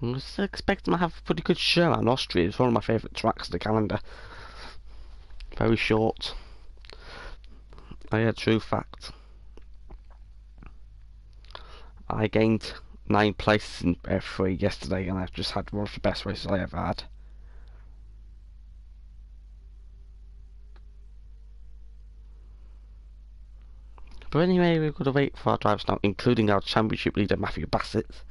I was expecting to have a pretty good show on Austria. It's one of my favourite tracks of the calendar. Very short. Oh yeah, true fact. I gained 9 places in F3 yesterday, and I've just had one of the best races I ever had. But anyway, we've got to wait for our drivers now, including our championship leader Matthew Bassett.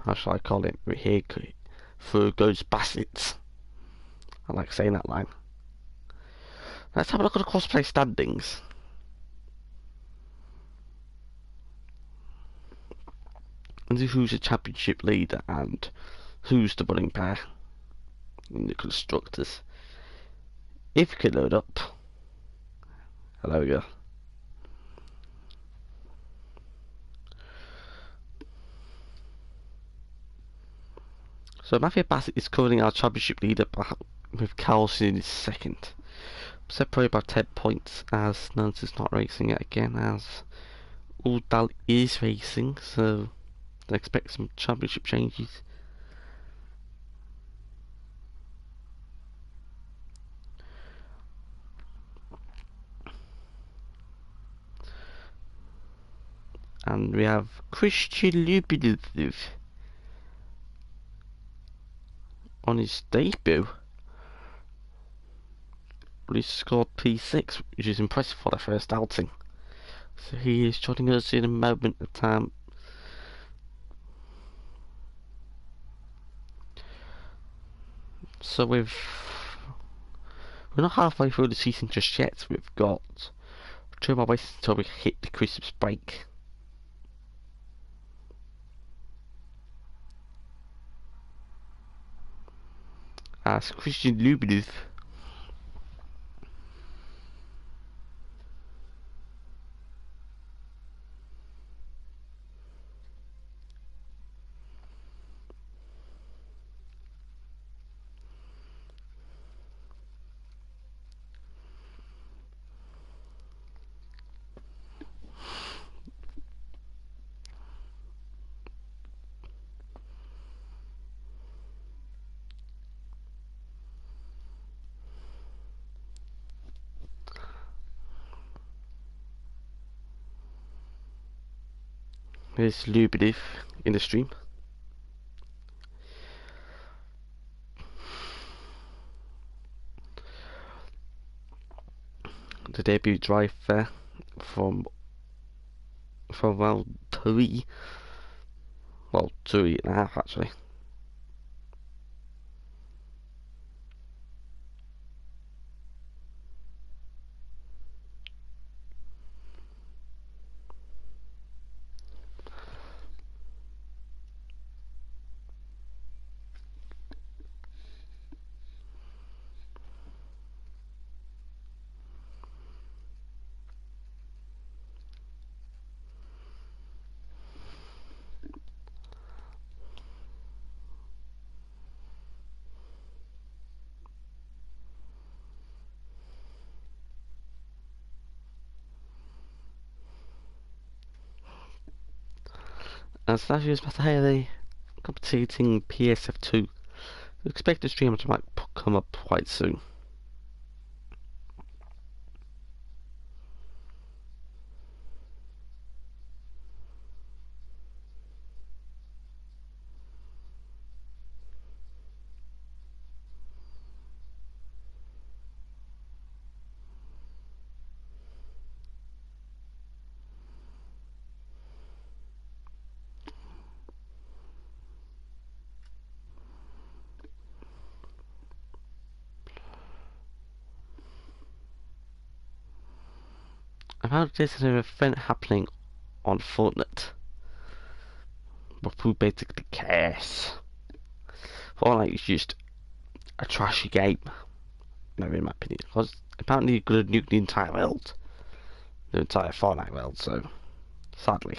How shall I call him? Here through goes Bassett. I like saying that line. Let's have a look at the Crossplay standings. And see who's the championship leader and who's the running pair in the constructors. If you could load up. There we go. So Matthew Bassett is currently our championship leader, with Carlson in his second. Separated by 10 points, as Nance is not racing yet again, as Uldal is racing, so I expect some championship changes. And we have Christian Lubinov on his debut. But he scored P6, which is impressive for their first outing. So he is joining us in a moment of time. So we're not halfway through the season just yet. We've got 2 more races until we hit the Christmas break. As Christian Lubinov Here's Lubinov in the stream. The debut drive there from round 3. Well, 2.5 actually. And Slash is Matahele competing PSF2. We expect the streamer to might come up quite soon. About this is an event happening on Fortnite, but who basically cares? Fortnite is just a trashy game, in my opinion, because apparently you're going to nuke the entire world, the entire Fortnite world. So sadly,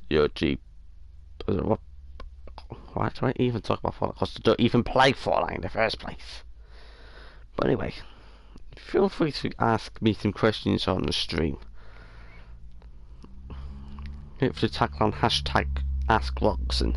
your G, what? Why do I even talk about Fortnite? Because I don't even play Fortnite in the first place. But anyway, feel free to ask me some questions on the stream. Wait for the tagline hashtag Ask Roxon.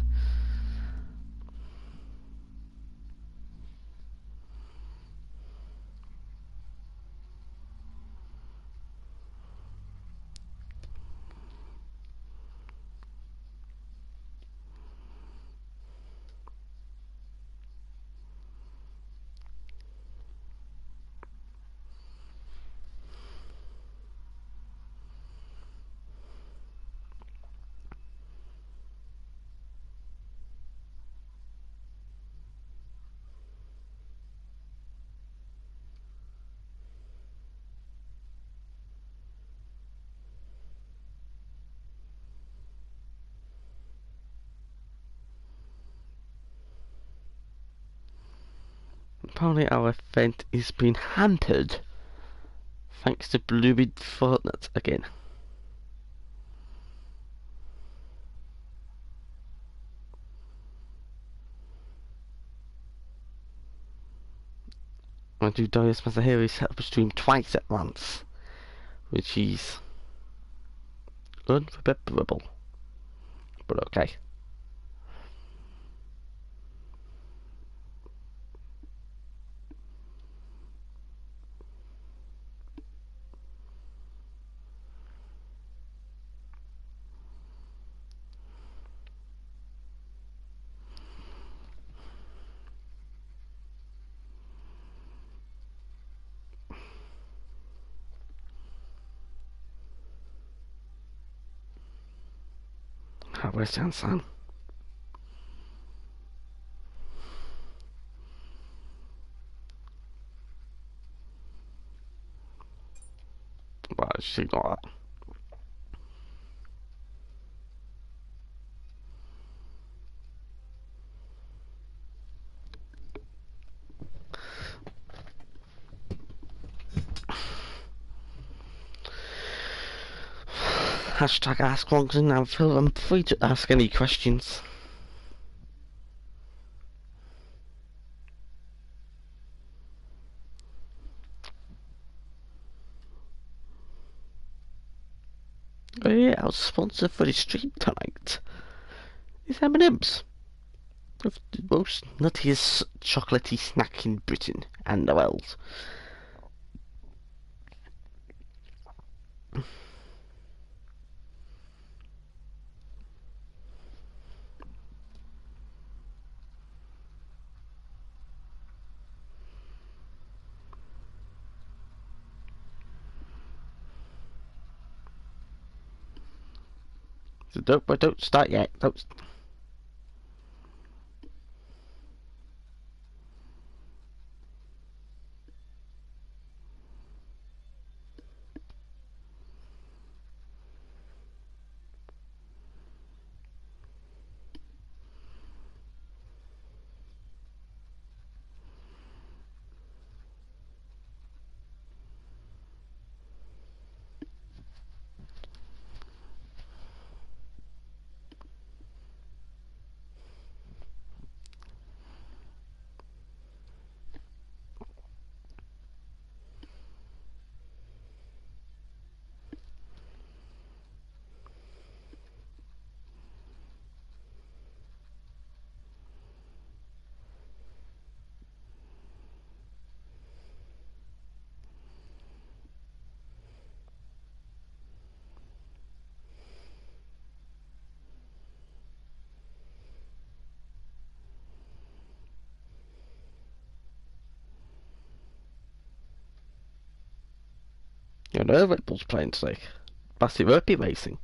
Apparently our event is being hampered thanks to blooming Fortnite again. I do Darius Masahiro set up a stream twice at once, which is unforgivable, but okay. Where's Jansan? Well, just ignore that. Hashtag Ask Roxon. I'm free to ask any questions. Oh yeah, our sponsor for the stream tonight is M&M's, with the most nuttiest chocolatey snack in Britain and the world. So don't start yet. Don't. You know, Red Bull's playing today. Massive Rugby Racing.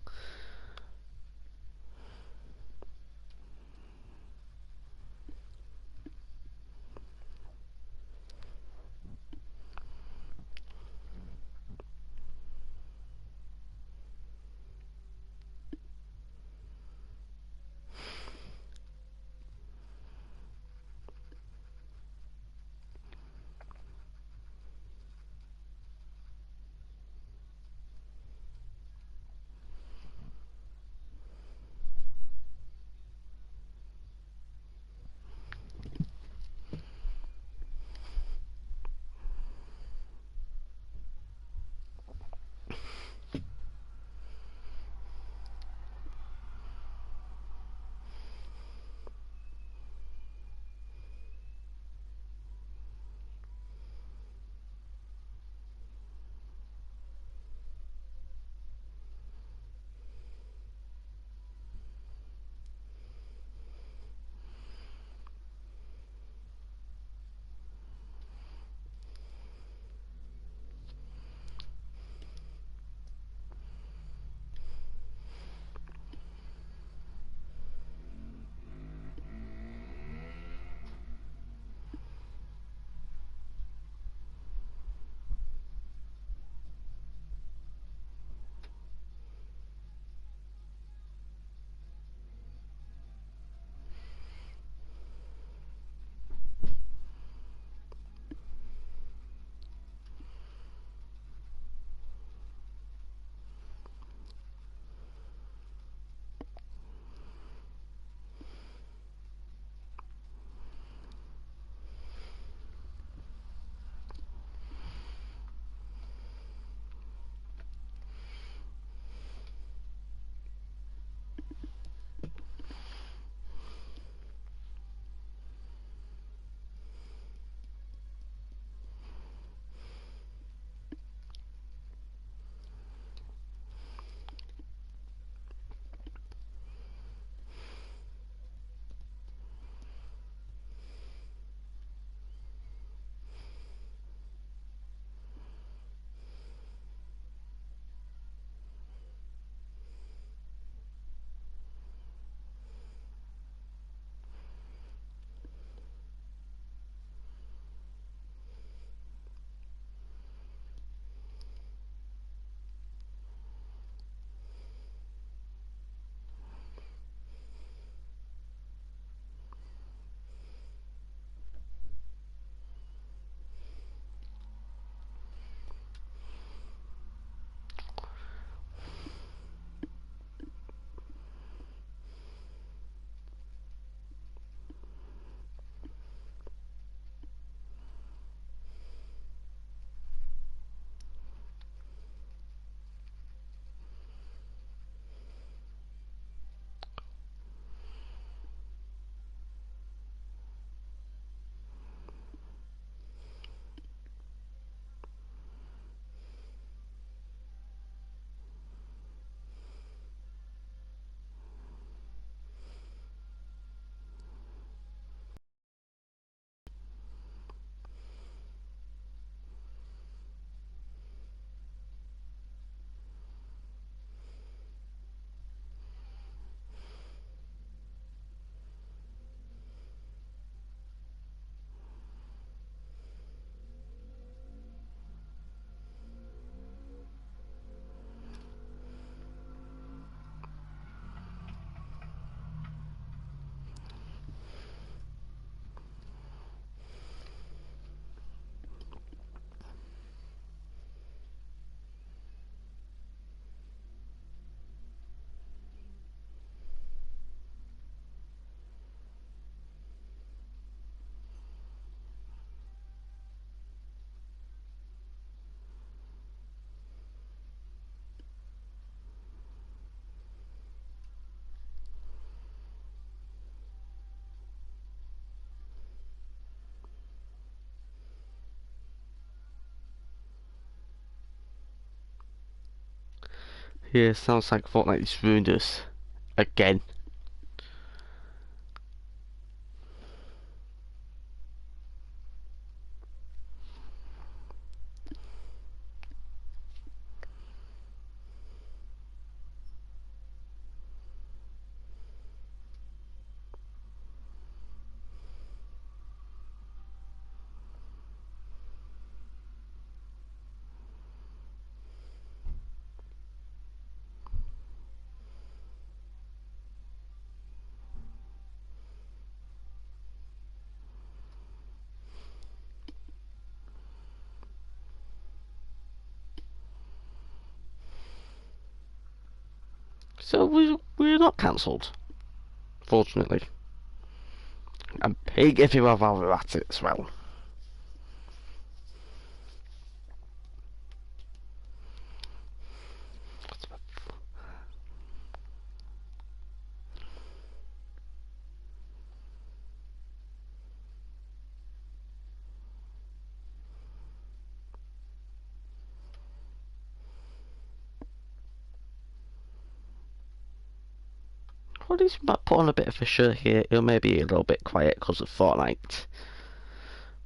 Yeah, sounds like Fortnite is ruined us again. So we're not cancelled, fortunately. And pig if you have our at it as well. Well, he's put on a bit of a shirt here. He'll maybe be a little bit quiet because of Fortnite.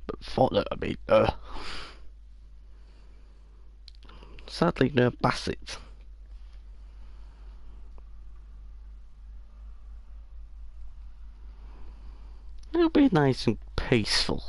But Fortnite, I mean, sadly, no Bassett. It'll be nice and peaceful.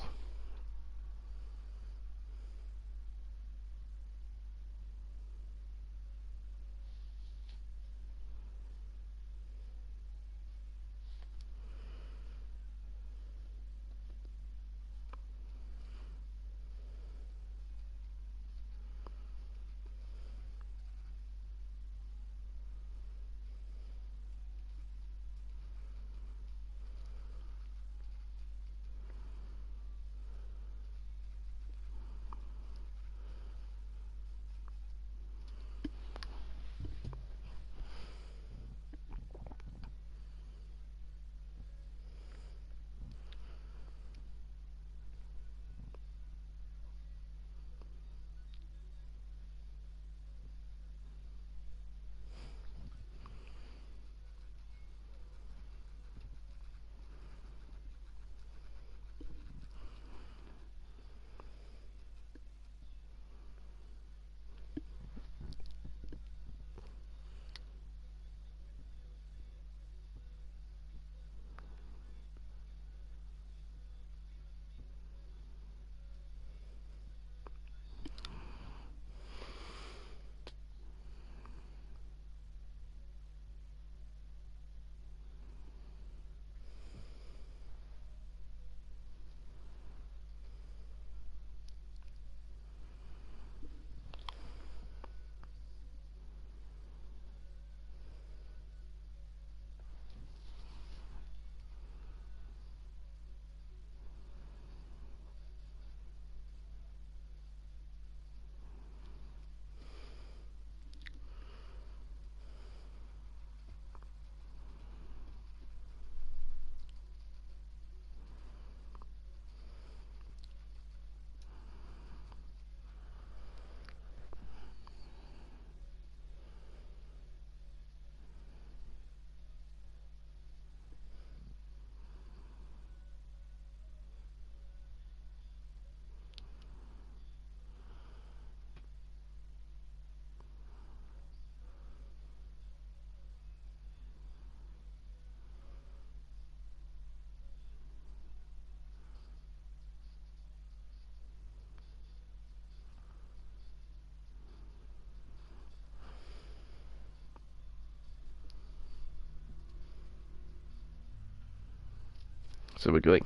So we're going.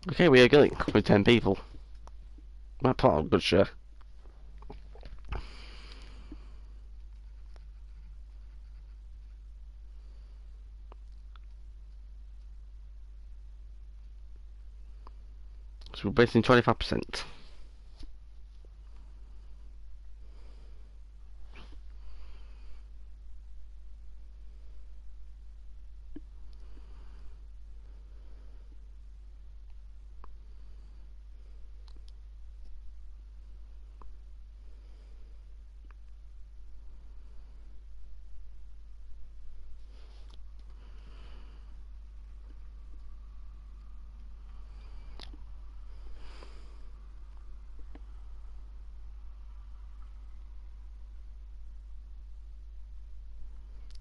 Okay, we are going with 10 people. My part of good share. So we're basing 25%.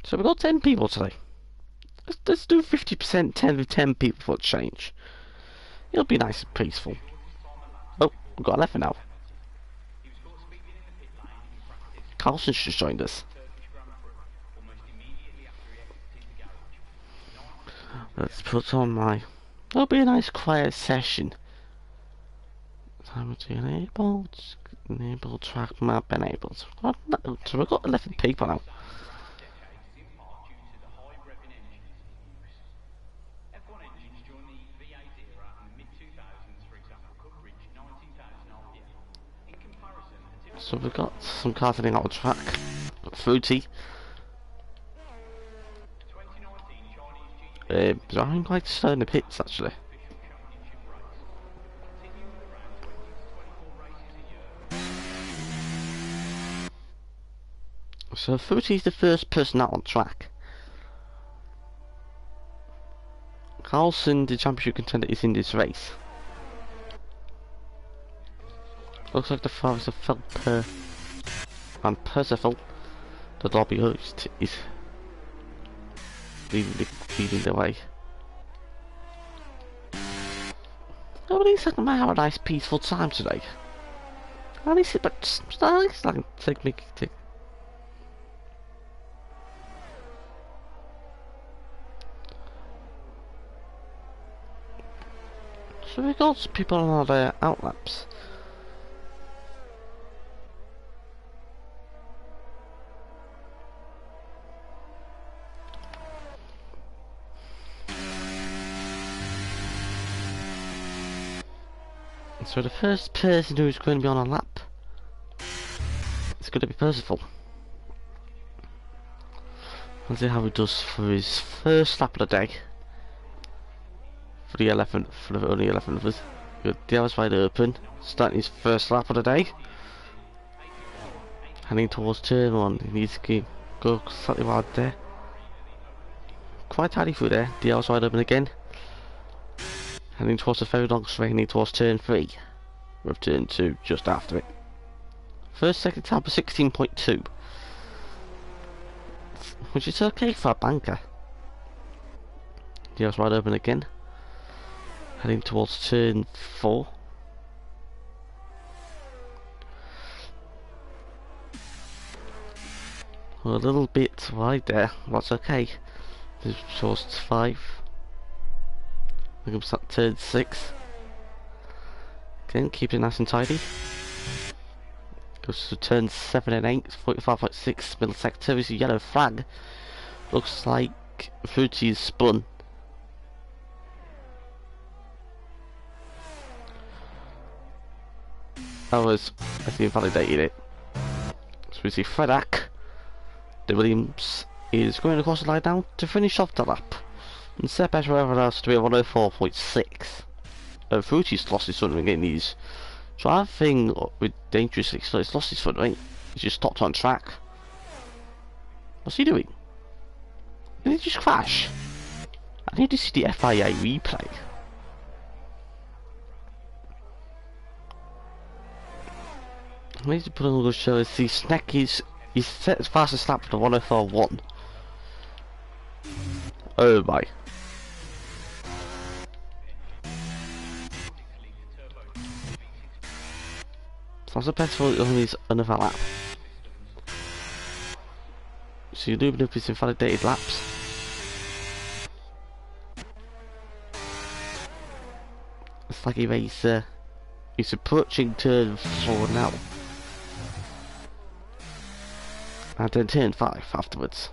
So we've got 10 people today. Let's do 50%, 10 with 10 people for a change. It'll be nice and peaceful. Oh, we've got 11 now. Carlson's just joined us. Let's put on my... It'll be a nice quiet session. Time to enable track map enabled. Oh, no, so we've got 11 people now. So we've got some cars heading out on track. Fruity. Driving quite slow in the pits actually. So Fruity's the first person out on track. Carlson, the championship contender, is in this race. Looks like the fathers of Felper and Percival, the lobby host, is leading the way. Nobody said I have a nice peaceful time today. At least it, but at least I can take me. So we got people on our outlaps. So the first person who is going to be on a lap is going to be Percival. Let's see how he does for his first lap of the day. For the 11th, for the only 11 of us. Got the hours wide open, starting his first lap of the day. Heading towards turn 1, he needs to go slightly wide there. Quite tidy through there, the hours wide open again. Heading towards the very long straight, heading towards turn 3. With turn 2 just after it. First second time for 16.2. Which is okay for a banker. The hours wide open again. Heading towards turn 4. A little bit wide there, that's okay. This towards 5. We're going to start turn 6. Again, keep it nice and tidy. Goes to turn 7 and 8, 45.6 middle sector is a yellow flag. Looks like Fruity is spun. I think invalidated it. So we see Fredak, the Williams, is going across the line now to finish off the lap. And set better everyone else to be a 104.6. Fruity's lost his front wing and he's driving with dangerously, so he's lost his front wing. He's just stopped on track. What's he doing? Did he just crash? I need to see the FIA replay. I need to put on a good show. See, Snack he's set as fastest lap for the 104.1. Oh my. So I'm supposed to on his another lap. So you're doing up his invalidated laps. It's like he's approaching turn 4 now. And then turn 5 afterwards.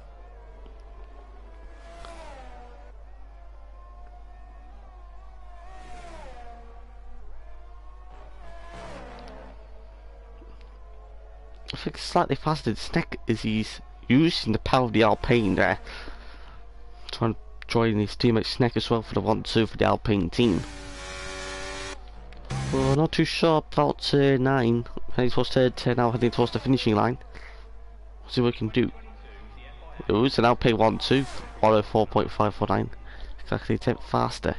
I think slightly faster than Snack as he's using the power of the Alpine there. Trying to join his teammate Snack as well for the 1-2 for the Alpine team. Well, not too sure about turn 9. Heading towards turn 10 now, heading towards the finishing line. Let's see what we can do. Oh, it's an Alpine 1-2, 104.549. Exactly 10 faster.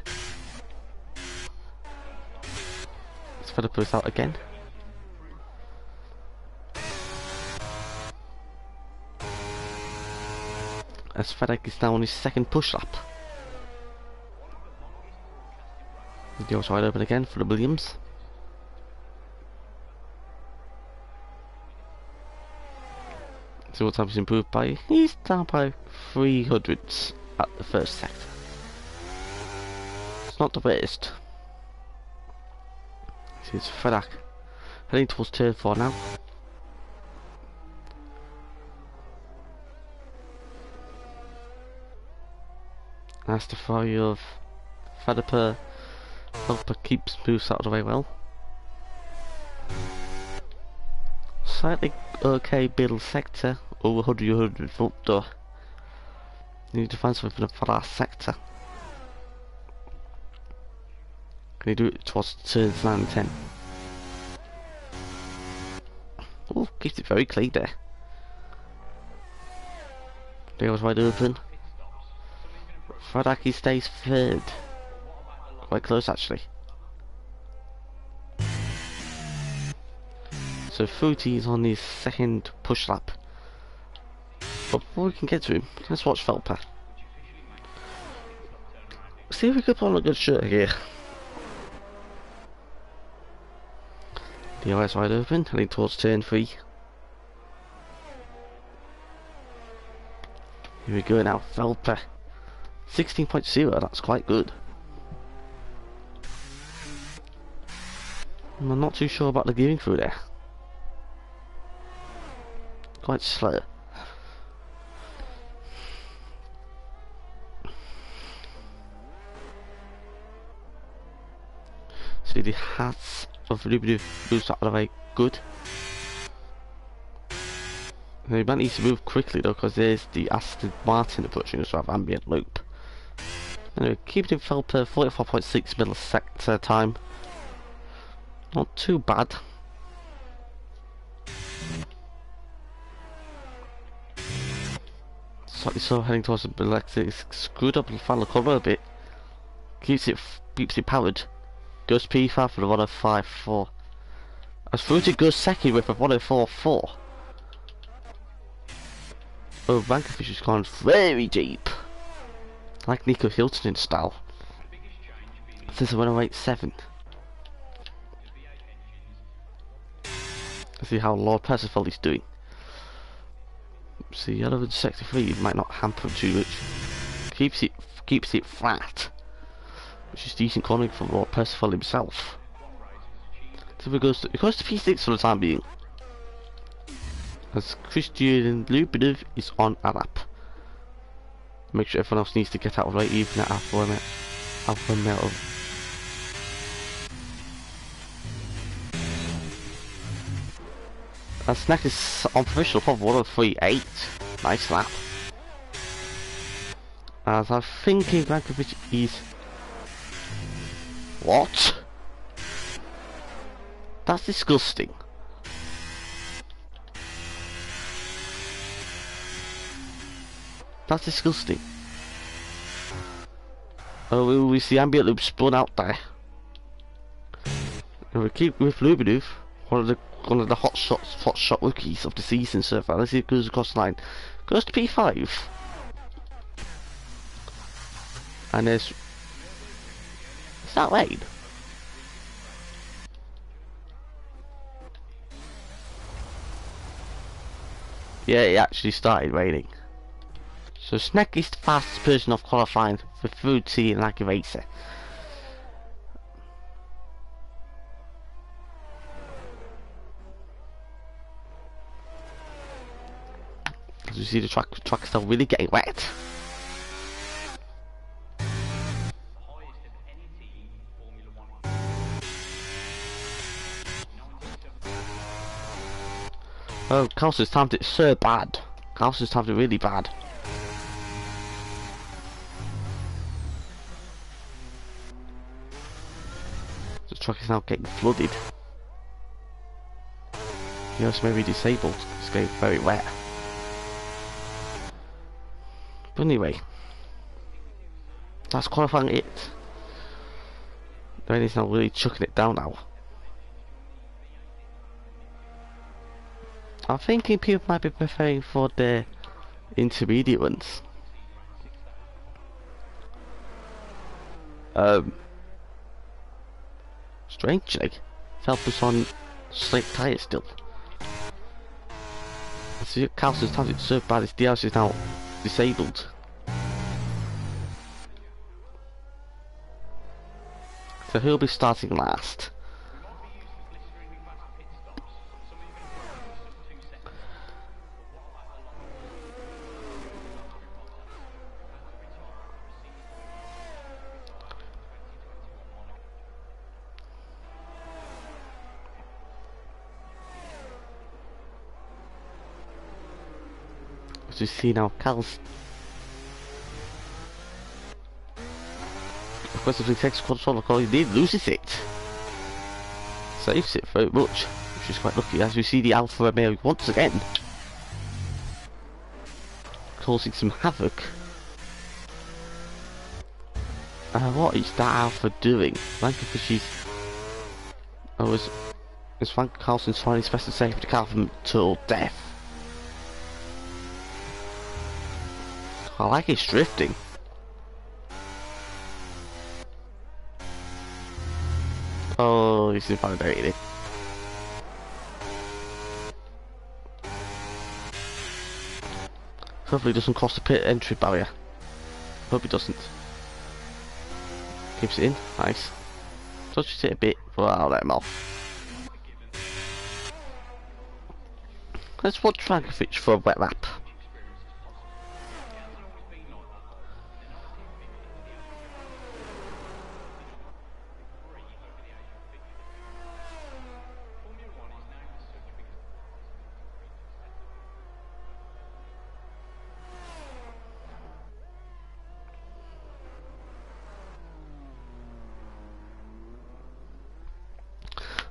Let's further push out again. as Fedak is now on his second push lap. The door's wide open again for the Williams. So what time is improved by? He's down by 300ths at the first sector. It's not the worst. This is Fedak heading towards turn 4 now. That's the fire of Fedaper. Helper keeps moves out of the way well. Slightly okay middle sector, over 100 foot though. Need to find something for the last sector. Can you do it towards turns 9 and 10? Oh, keeps it very clean there. There was wide open. Fradaki stays third. Quite close actually. So Fruity is on his second push lap. But before we can get to him, let's watch Felper. See if we can put on a good shirt here. The eyes wide open, heading towards turn 3. Here we go now, Felper. 16.0, that's quite good. I'm not too sure about the gearing through there. Quite slow. See the hats of Rubidu moves out of the way, good. They might need to move quickly though, because there's the Aston Martin approaching us to have ambient loop. Anyway, keeping him Felper 44.6 middle sector time. Not too bad. Slightly so heading towards the exit. It's screwed up the final corner a bit. Keeps it powered. Goes P5 for the 105.4. As Fruity goes second with a 104.4. Oh, Vankerfish has gone very deep. Like Nico Hilton in style. This is a 108.7. Let's see how Lord Percival is doing. See, yellow in sector 3 might not hamper him too much. Keeps it flat, which is decent cornering from Lord Percival himself. So it goes to P6 for the time being. As Christian Lubinov is on a lap. Make sure everyone else needs to get out of the way, even at Alpha Metal. And Snack is on provisional for 103.8. Nice lap. As I'm thinking Vankovic is... What? That's disgusting. That's disgusting. Oh, we see ambient loop spun out there. And we keep with Lubinov, one of the hot shot rookies of the season so far. Let's see if it goes across the line. Goes to P5. And there's... Is that rain? Yeah, it actually started raining. So Snack is the fastest person off qualifying for Fruity and Lucky Racer. As you see, the track is still really getting wet. Oh, Carlson's timed it so bad. Carlson's timed it really bad. The track is now getting flooded. You know, it's maybe disabled. It's getting very wet. But anyway, that's qualifying it. The rain is now really chucking it down now. I'm thinking people might be preferring for the intermediate ones. Strangely, Phelps on slick tyres still. So Carlson's target served by this DLC is now disabled. So he'll be starting last. As you see now, Carl's aggressively takes control of the car, he loses it. Saves it very much, which is quite lucky, as we see the Alfa Romeo once again causing some havoc. What is that Alfa doing? Is Frank Carlson trying his best to save the car from total death? I like his drifting. Oh, he's invalidated. Hopefully he doesn't cross the pit entry barrier. Hope he doesn't. Keeps it in, nice. Touches it a bit, but I'll let him off. Let's watch Frankovic for a wet lap.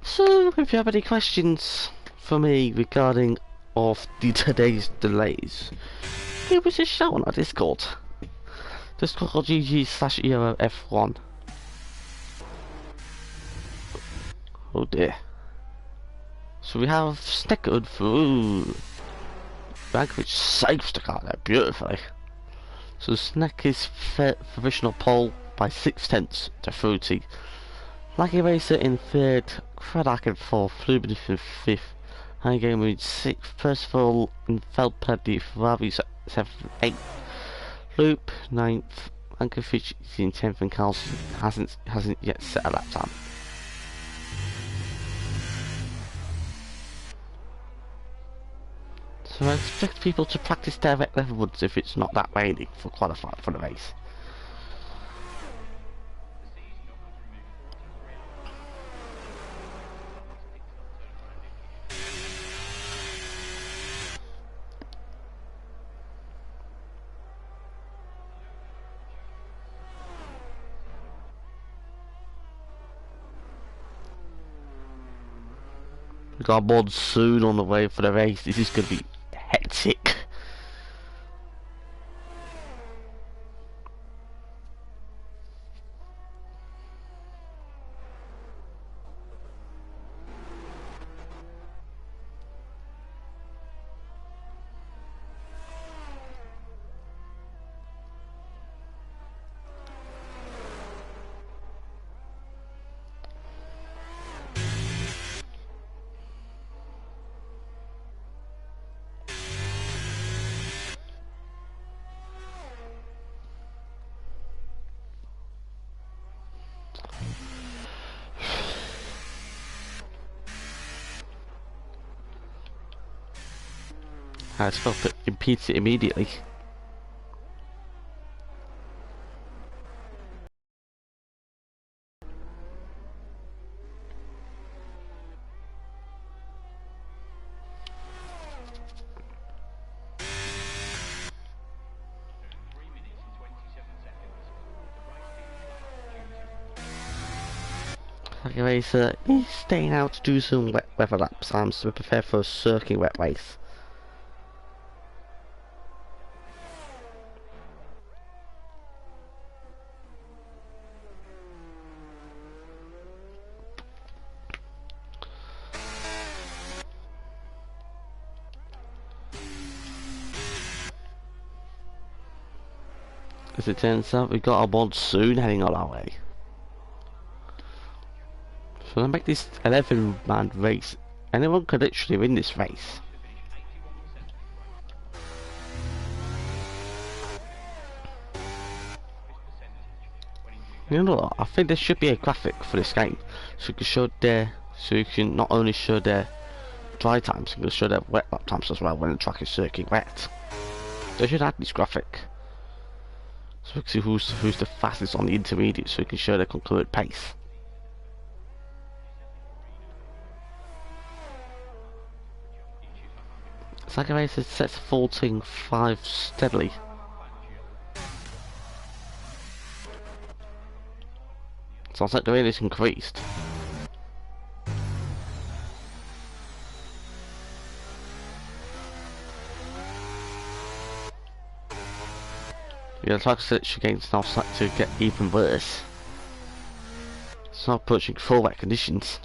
So, if you have any questions for me regarding today's delays, give us a shout on our Discord. Discord.gg/Euro F1. Oh dear. So we have Snecker through. Rankovic saves the car there beautifully. So Sneck is provisional pole by 6/10 to Fruity. Lucky Racer in third, Craddock in fourth, Lubin in fifth, Hangame in sixth, Percival and Feldpeddy, Ferrari 7th, 8th, Loop 9th, Rankovic is in 10th, and Carlson hasn't yet set a lap time. So I expect people to practice direct levelwoods if it's not that rainy for qualifying for the race. We got a monsoon on the way for the race. This is going to be hectic. I just felt it impedes it immediately. Anyway, so he's staying out to do some wet weather laps and to prepare for a circuit wet race. As it turns out, we've got a monsoon heading on our way. So I make this 11-man race. Anyone could literally win this race. You know what? I think there should be a graphic for this game, so you can show their, so you can not only show their dry times, you can show their wet lap times as well when the track is soaking wet. They should add this graphic, so we can see who's the fastest on the intermediate, so you can show their concurrent pace. Sega Racer sets 14.5 steadily. Sounds like the rate is increased. Yeah, the track search against now starting to get even worse. It's now approaching full wet conditions.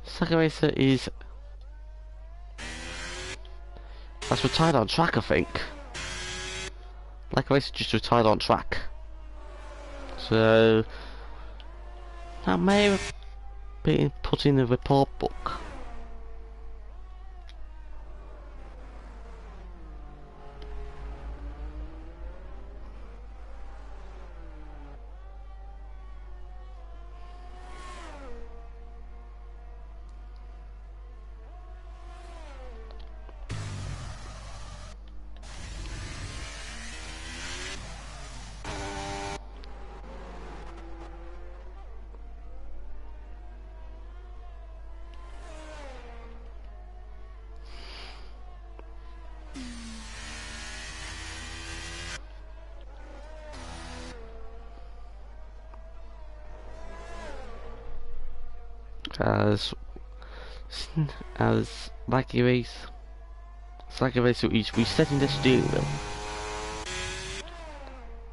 Sega Racer is... that's retired on track, I think. Like Racer just retired on track. So... that may have been put in the report book. As like a race, it's like a race will each be setting the steering wheel.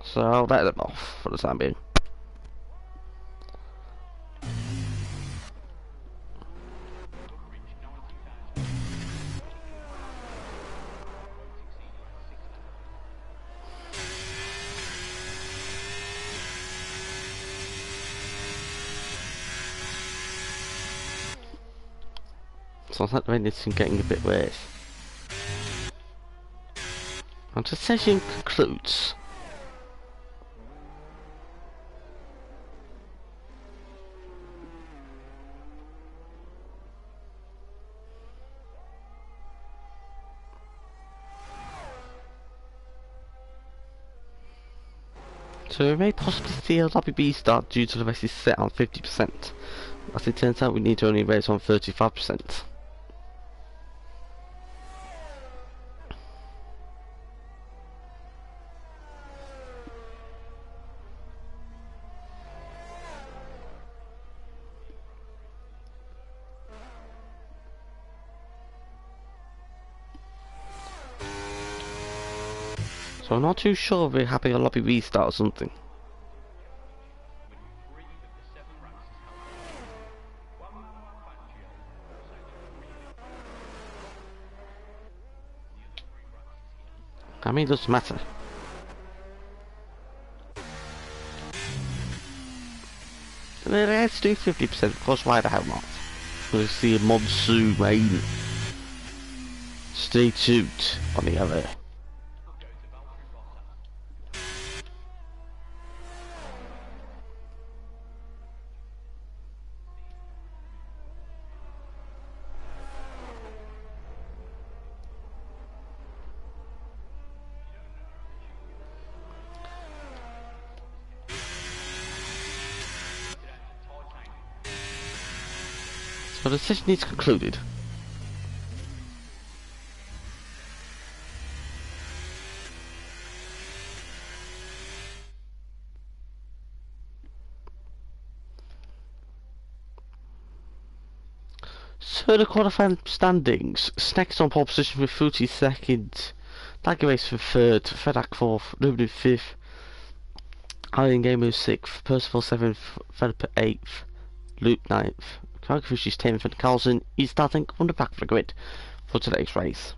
So I'll let them off for the time being. So I think the rain is getting a bit worse. And the session concludes. So we may possibly see a lobby B start due to the race is set on 50%. As it turns out, we need to only race on 35%. So I'm not too sure if we're having a lobby restart or something. I mean, it doesn't matter. Let's do 50%, of course, why the hell not? We'll see a monsoon rain. Stay tuned on the other. So the session is concluded. So the qualifying standings, Snake's on pole position with Fruity second, Tiger Race for third, Fedak fourth, Ruben fifth, Iron Gamer 6th, Percival 7th, Philip 8th, Luke 9th, Calcufus is 10th, and Carlson is starting on the back of the grid for today's race.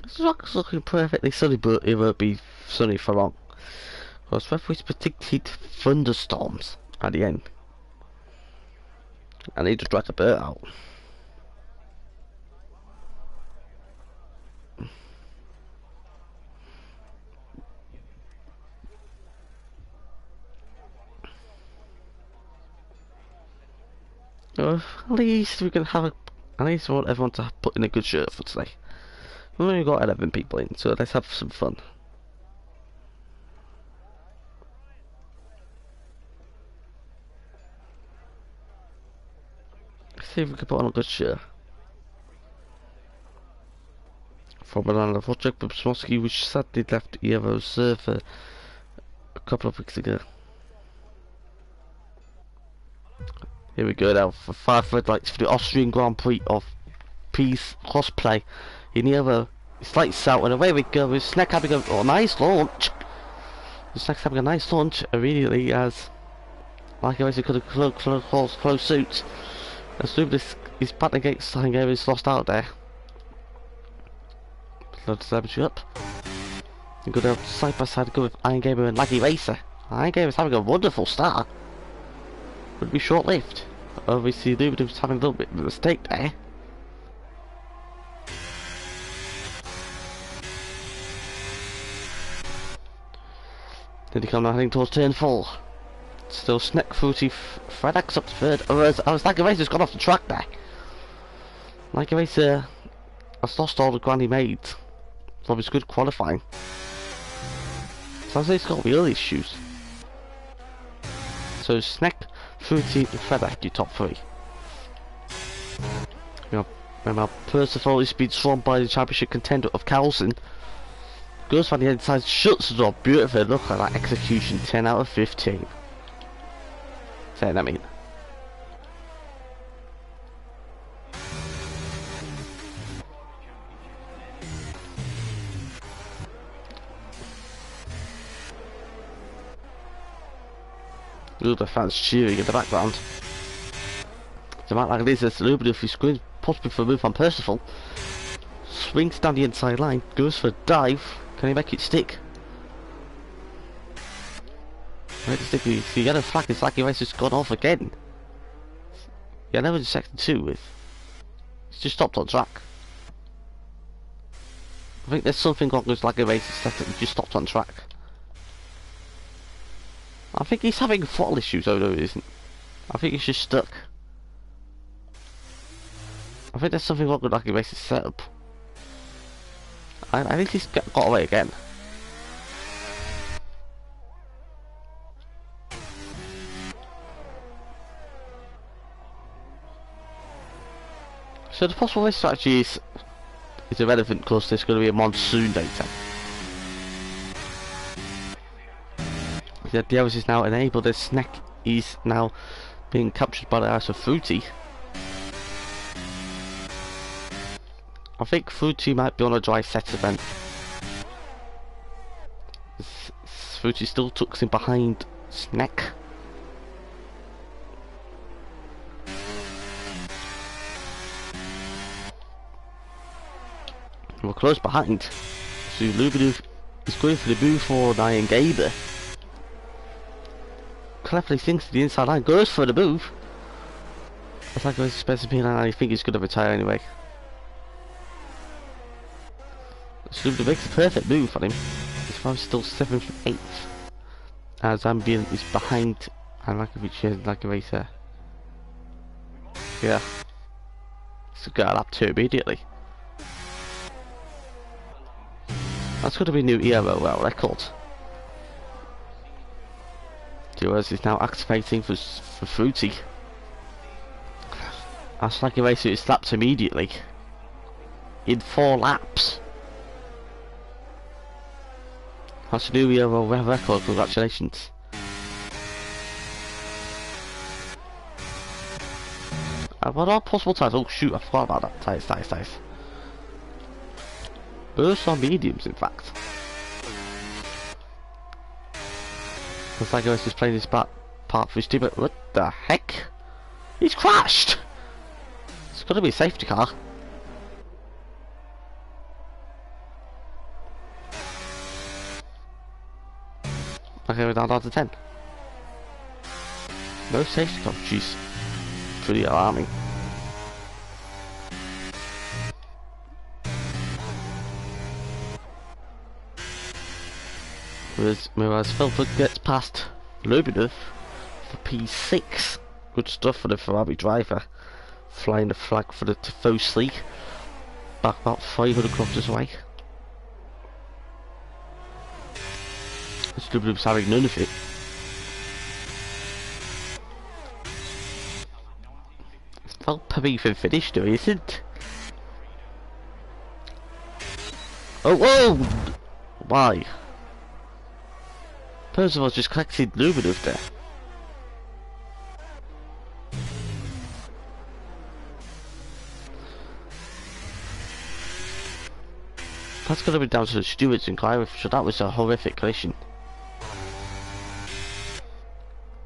This rock's looking perfectly sunny, but it won't be sunny for long. Because referees predicted thunderstorms at the end. And he just dragged a bird out. Well, at least we can have a... At least I want everyone to put in a good shirt for today. We've only got 11 people in, so let's have some fun. Let's see if we can put on a good shirt. For Banana Project with Smosky, which sadly left Evo server a couple of weeks ago. Here we go now for 5 red lights for the Austrian Grand Prix of Peace Crossplay in Evo. It's lights out and away we go with Snack having a nice launch. Snack's having a nice launch immediately as like I could have close suits. As soon as he's battling against Tiger, he's lost out there. Load the damage up. You go down side by side, go with Iron Gamer and Laggy Racer. Iron Gamer's having a wonderful start. Would be short lived. Obviously, Luminum's having a little bit of a mistake there. Then he come now heading towards turn 4. Still Snack, Fruity, Fredax up to third. I was Laggy Racer's gone off the track there. Laggy Racer has lost all the ground he made from his good qualifying. Sounds like he's got wheel issues. So Snack, Fruity and Fredax, your top 3. Now Percival is being swamped by the championship contender of Carlson. Goes from the inside, shuts the door beautifully. Look at that execution, 10 out of 15. 10, I mean. Ooh, the fans cheering in the background. The match like this is Luminum is going possibly for a move on Percival. Swings down the inside line, goes for a dive. Can he make it stick? Make it stick. The yellow flag is like he's just gone off again. Yeah, that was second 2 with. He's just stopped on track. I think there's something wrong with Laggy Racer's setup. He just stopped on track. I think he's having throttle issues, oh no he isn't. I think he's just stuck. I think there's something wrong with Laggy Racer's setup. I think he's got away again. So the possible race strategy is irrelevant because there's going to be a monsoon later. The DLS is now enabled. The Snack is now being captured by the house of Fruity. I think Fruity might be on a dry set event. Fruity still tucks in behind Snack. We're close behind. So Luminum is going for the move for Iron Gamer. Cleverly thinks to the inside line, goes for the move. It's like it's supposed to be, and I think he's going to retire anyway. Luminum makes a perfect move on him. He's probably still 7th and 8th. As Ambient is behind And like if we change like a racer. Yeah. So get up to immediately. That's going to be a new era world record. Duos is now activating for Fruity. That's like a racer is slapped immediately. In 4 laps. That's a new era world record, congratulations. What are possible tyres? Oh shoot, I forgot about that. Tyres. Bursts are mediums, in fact. Looks like he's just playing this part for his team, but what the heck? He's crashed! It's gotta be a safety car. Okay, we're down to 10. No safety car, jeez. Pretty alarming. Whereas Felford gets past Lubinov for P6. Good stuff for the Ferrari driver. Flying the flag for the Tifosi. Back about 500 kilometers away. Lubinov's having none of it. Well, Perry for finish though, isn't? Oh, whoa! Why? Percival just collected Luminov there. That's gonna be down to the stewards inquiry, so that was a horrific collision.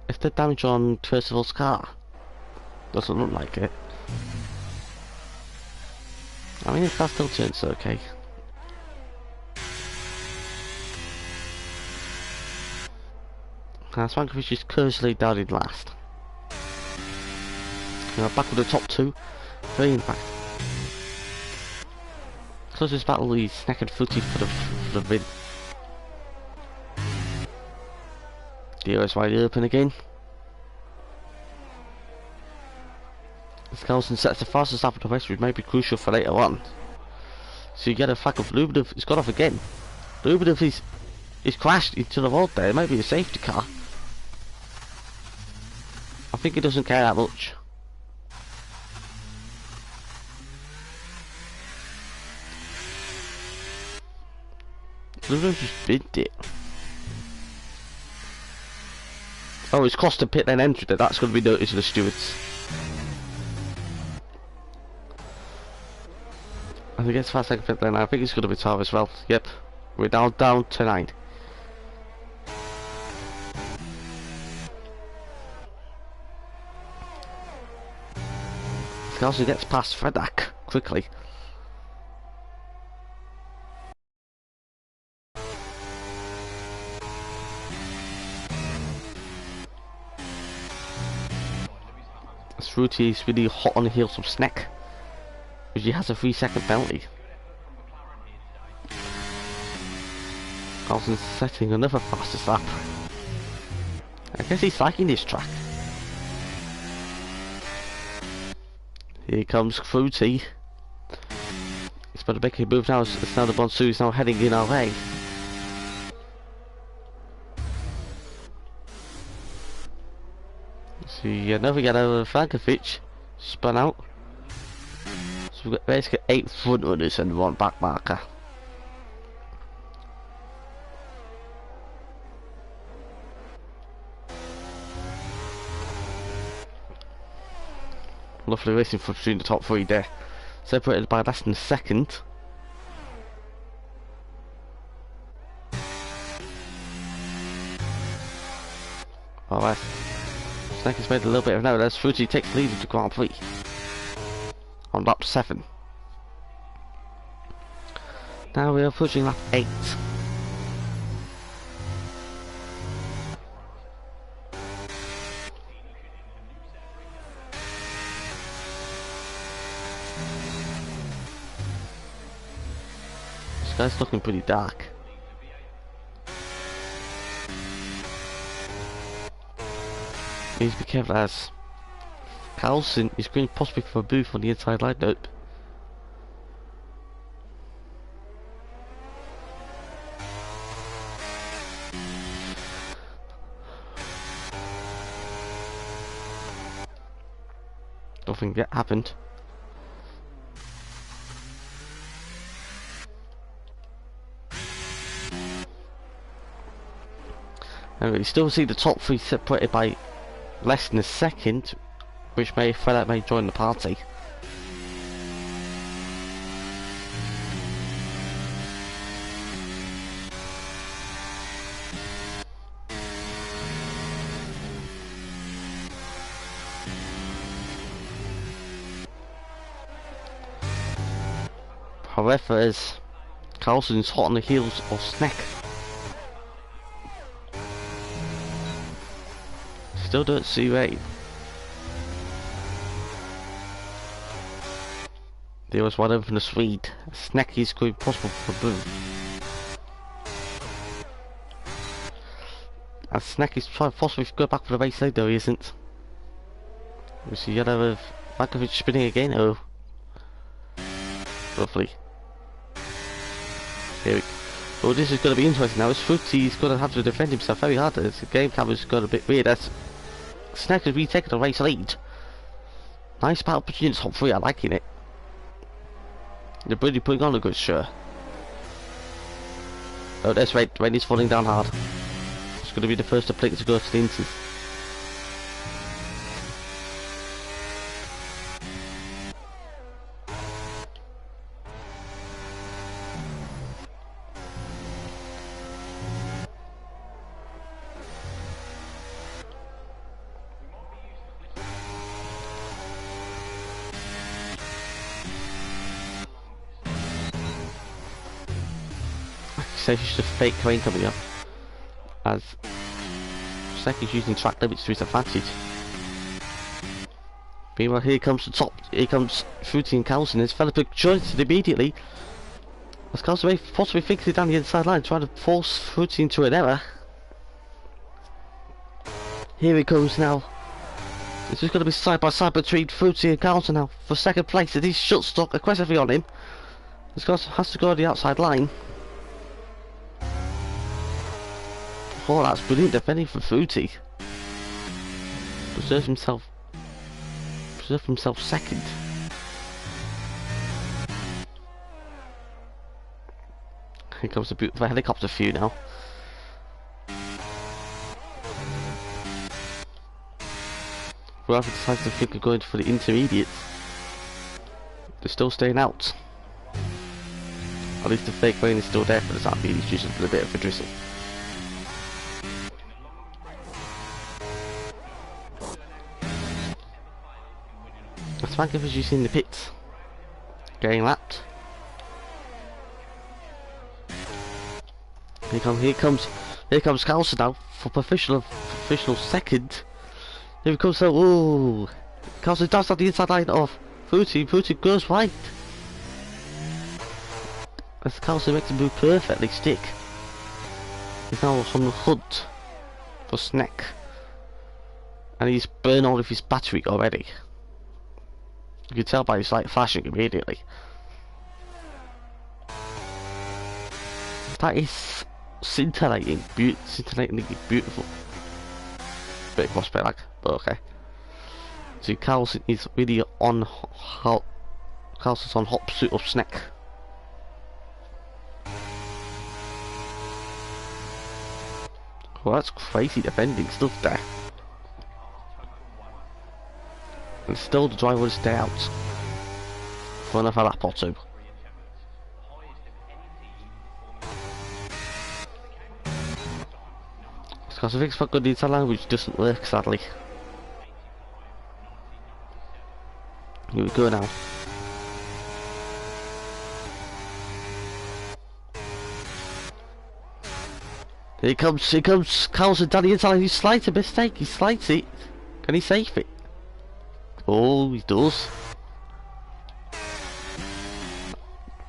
Is there damage on Percival's car? Doesn't look like it. I mean, if that still turns okay. Swankovic is curiously down in last. Now back with the top 2. 3 in fact. Closest battle is Snack and Footy for the win. The is wide open again. Skelton sets the fastest lap of the race, which may be crucial for later on. So you get a flag of Lubinov. He's got off again. Lubinov is crashed into the road there. It might be a safety car. I think he doesn't care that much. Lubinov just binned it. Oh, it's crossed the pit then entered it. That's going to be noticed to the stewards. As he gets past second pit then, I think it's going to be Tar as well. Yep, we're now down to 9. Skelton gets past Fredak quickly. Ruti is really hot on the heels of Snack, but he has a 3-second penalty. Carlson's setting another fastest lap. I guess he's liking this track. Here comes Fruity. He's about to make a move now. It's now the Bonsu is now heading in our way. See another get over Frankovic. Spun out. So we've got basically 8 front runners and 1 back marker. Lovely racing for between the top 3 there. Separated by less than a second. Alright. Snake has made a little bit of an error. As Fuji takes the lead into Grand Prix. On lap 7. Now we are approaching lap 8. This guy's looking pretty dark. Needs to be careful as Carlson is going possibly for a booth on the inside line. Nope. Nothing yet happened. And you still see the top three separated by less than a second, which may fella may join the party. However, as Carlson's hot on the heels of Snack. Still don't see Ray. There was one over from the Swede. Snack is going possible for boom. And Snack is trying possibly to go back for the race lead, though he isn't. We see yellow of Vankovic spinning again. Oh, lovely. Here we go. Oh, this is going to be interesting now. As Fruity is going to have to defend himself very hard. The game camera's got a bit weird. As Snack has retaken the race lead. Nice battle between the top three. I'm liking it. They're really putting on a good show. Oh, that's right. Rain is falling down hard. It's going to be the first to plate to go to the instance. So it's just a fake rain coming up, as Snack is using track limits to his advantage. Meanwhile, here comes the top, here comes Fruity and Carlson. His fella joins it immediately, as Carlson may possibly fix it down the inside line, trying to force Fruity into an error. Here he comes now. It's just going to be side by side between Fruity and Carlson now for second place, and he's shut stock aggressively on him. This guy has to go on the outside line. Oh, that's brilliant defending from Fruity. Preserve himself second. Here comes the beautiful helicopter view now. Whoever decides to think of going for the intermediate, they're still staying out. At least the fake rain is still there for the time being. It's just a bit of a drizzle. Vankovic is in the pits, getting lapped. Here comes Carlson now for professional second. Here he comes. Oh, Carlson does on the inside line of Fruity. Fruity goes wide. As Carlson makes him move perfectly stick. He's now on the hunt for Snack, and he's burned all of his battery already. You can tell by his light flashing immediately. That is scintillatingly beautiful. Bit of crossplay lag, but okay. So Carlson is really on Carlson's on hot pursuit of Snack. Well, that's crazy defending stuff there. And still the driver will stay out for another lap or two. Because I think it's got good inside line, which doesn't work sadly. Here we go now. Here comes Carlson down the inside line. He slides a mistake, he slides it. Can he save it? Oh, he does.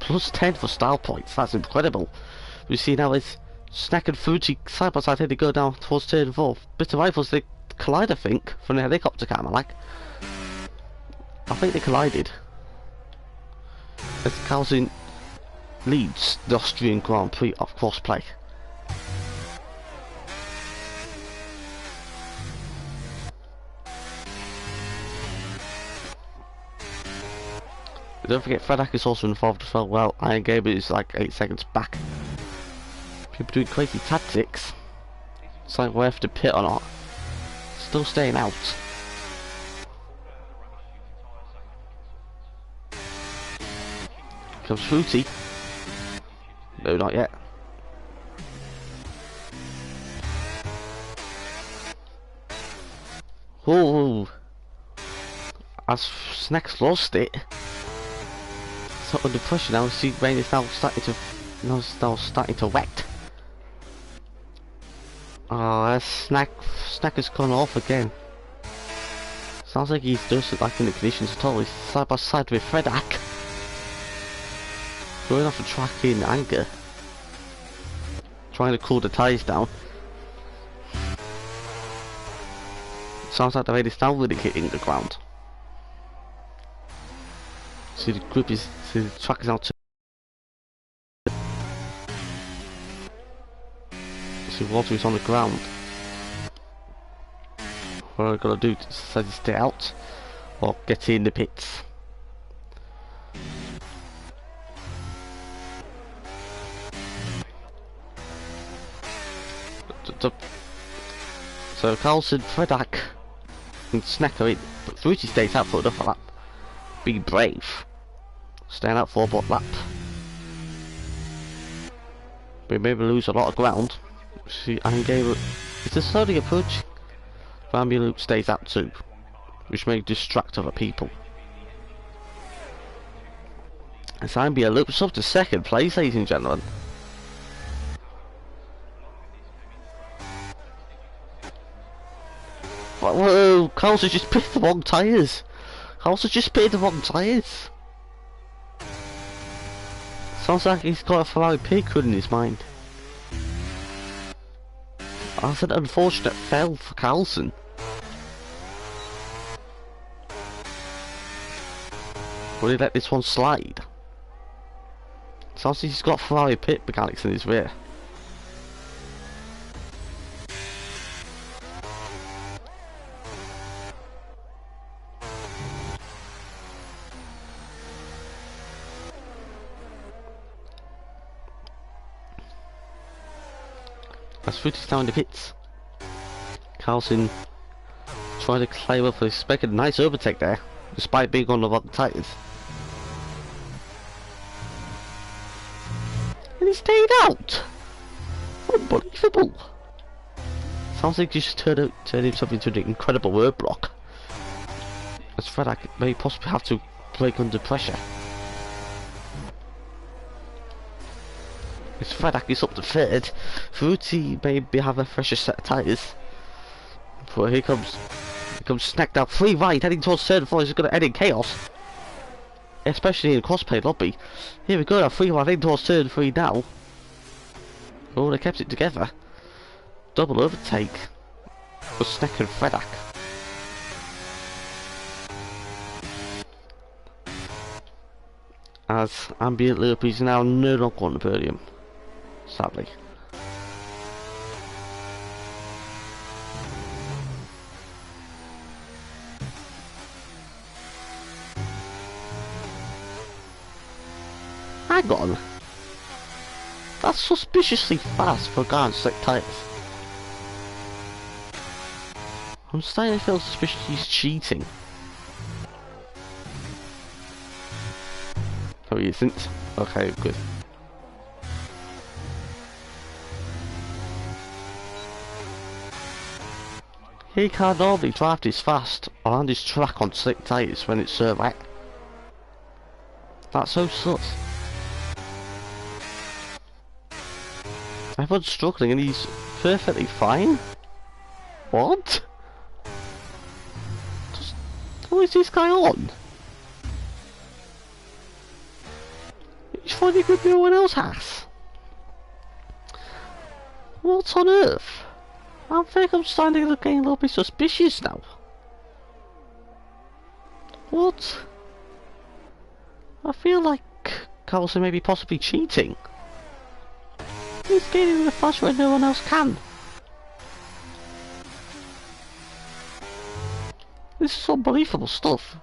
Plus 10 for style points, that's incredible. We see now is Snack and Fuji side by side here, they go down towards turn 4. Bit of rifles, the collide, I think, from the helicopter camera. Like, I think they collided. As Carlson leads the Austrian Grand Prix of Crossplay. Don't forget Fredak is also involved as well. Well, Iron Gamer is like 8 seconds back. People doing crazy tactics. It's like whether to pit or not. Still staying out. Comes Fruity. No, not yet. Oh, as Snack's lost it. So under pressure now. See, rain is now starting to wet. Oh, Snack has gone off again. Sounds like he doesn't like in the conditions at all. He's side by side with Fredak. Going off the track in anger. Trying to cool the tyres down. Sounds like the rain is now really hitting the ground. See, the grip is, see, the track is out. See, water is on the ground. What I gotta do is stay out or get in the pits. So Carlson, Fredak, and Snack are in, but Fruity stays out for another lap. Be brave. Staying out for a lap. We maybe lose a lot of ground. See, Iron Gamer is just slowly approaching. Bambi Loop stays out too, which may distract other people. As Zambia loops up to second place, ladies and gentlemen. Whoa, Carl's has just picked the wrong tyres. Carl's has just picked the wrong tyres. Sounds like he's got a Ferrari pig in his mind. That's an unfortunate fail for Carlson. Will he let this one slide? Sounds like he's got Ferrari pit mechanics in his rear. As Fruity's down in the pits. Carlson trying to climb up for a nice overtake there, despite being on the wrong tyres. And he stayed out! Unbelievable! Sounds like he just turned himself into an incredible word block. As Fredak may possibly have to brake under pressure. As Fredak is up to third, Fruity maybe have a fresher set of tyres. But here comes Snack down 3 right, heading towards third and 4. He's going to end in chaos. Especially in the Crossplay lobby. Here we go now, 3 right, heading towards third and 3 now. Oh, they kept it together. Double overtake for Snack and Fredak. As Ambient Loop is now no longer on the podium. Sadly. Hang on. That's suspiciously fast for a guy on slick tyres. I'm starting to feel suspicious he's cheating. Oh, he isn't? Okay, good. He can't normally drive this fast around his track on slick tyres when it's wet. That's so sus. Everyone's struggling and he's perfectly fine? What? What is this guy on? He's finding good no one else has. What on earth? I think I'm starting to get a little bit suspicious now. What? I feel like Carlson may be possibly cheating. He's getting the flash where no one else can. This is unbelievable stuff.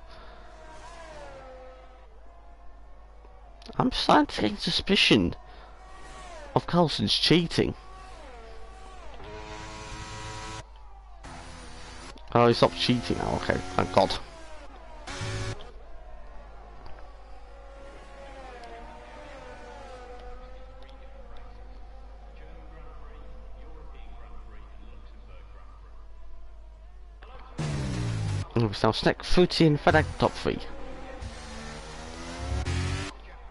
I'm starting to get suspicion of Carlson's cheating. Oh, he stopped cheating now, okay, thank God. And we now Snack, Fruity and FedEx top 3.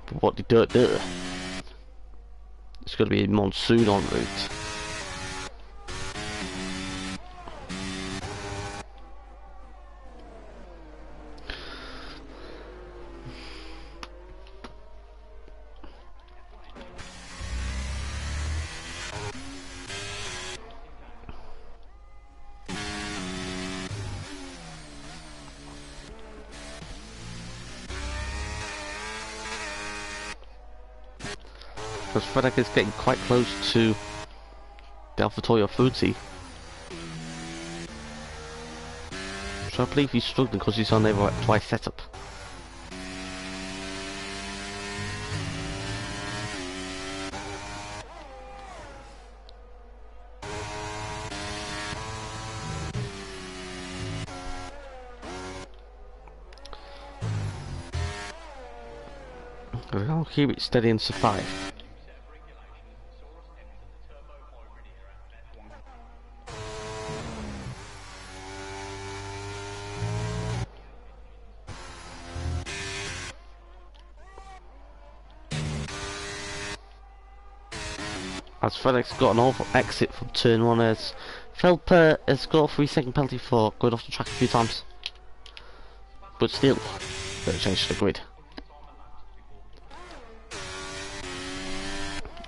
But what the dirt there? It's going to be a monsoon en route. Because FedEx is getting quite close to the AlphaTauri Fruity. So I believe he's struggling because he's on there twice setup. I'll keep it steady and survive. As FedEx got an awful exit from turn 1 as Felper has got a 3-second penalty for going off the track a few times. But still, better change to the grid.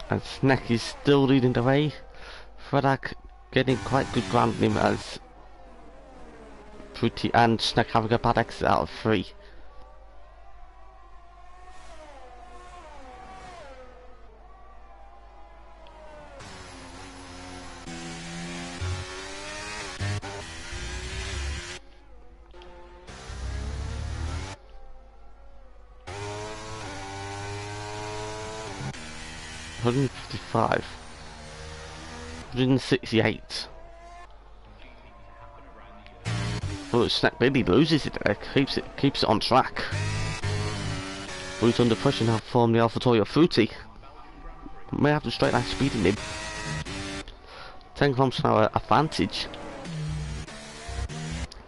And Snack is still leading the way. FedEx getting quite good ground in him as Fruity and Snack having a bad exit out of 3. $155, $168. Well, Snack really loses it there, keeps it on track. But he's under pressure now from the AlphaTauri Fruity. May have to straight line speeding him. 10 kilometers an hour advantage.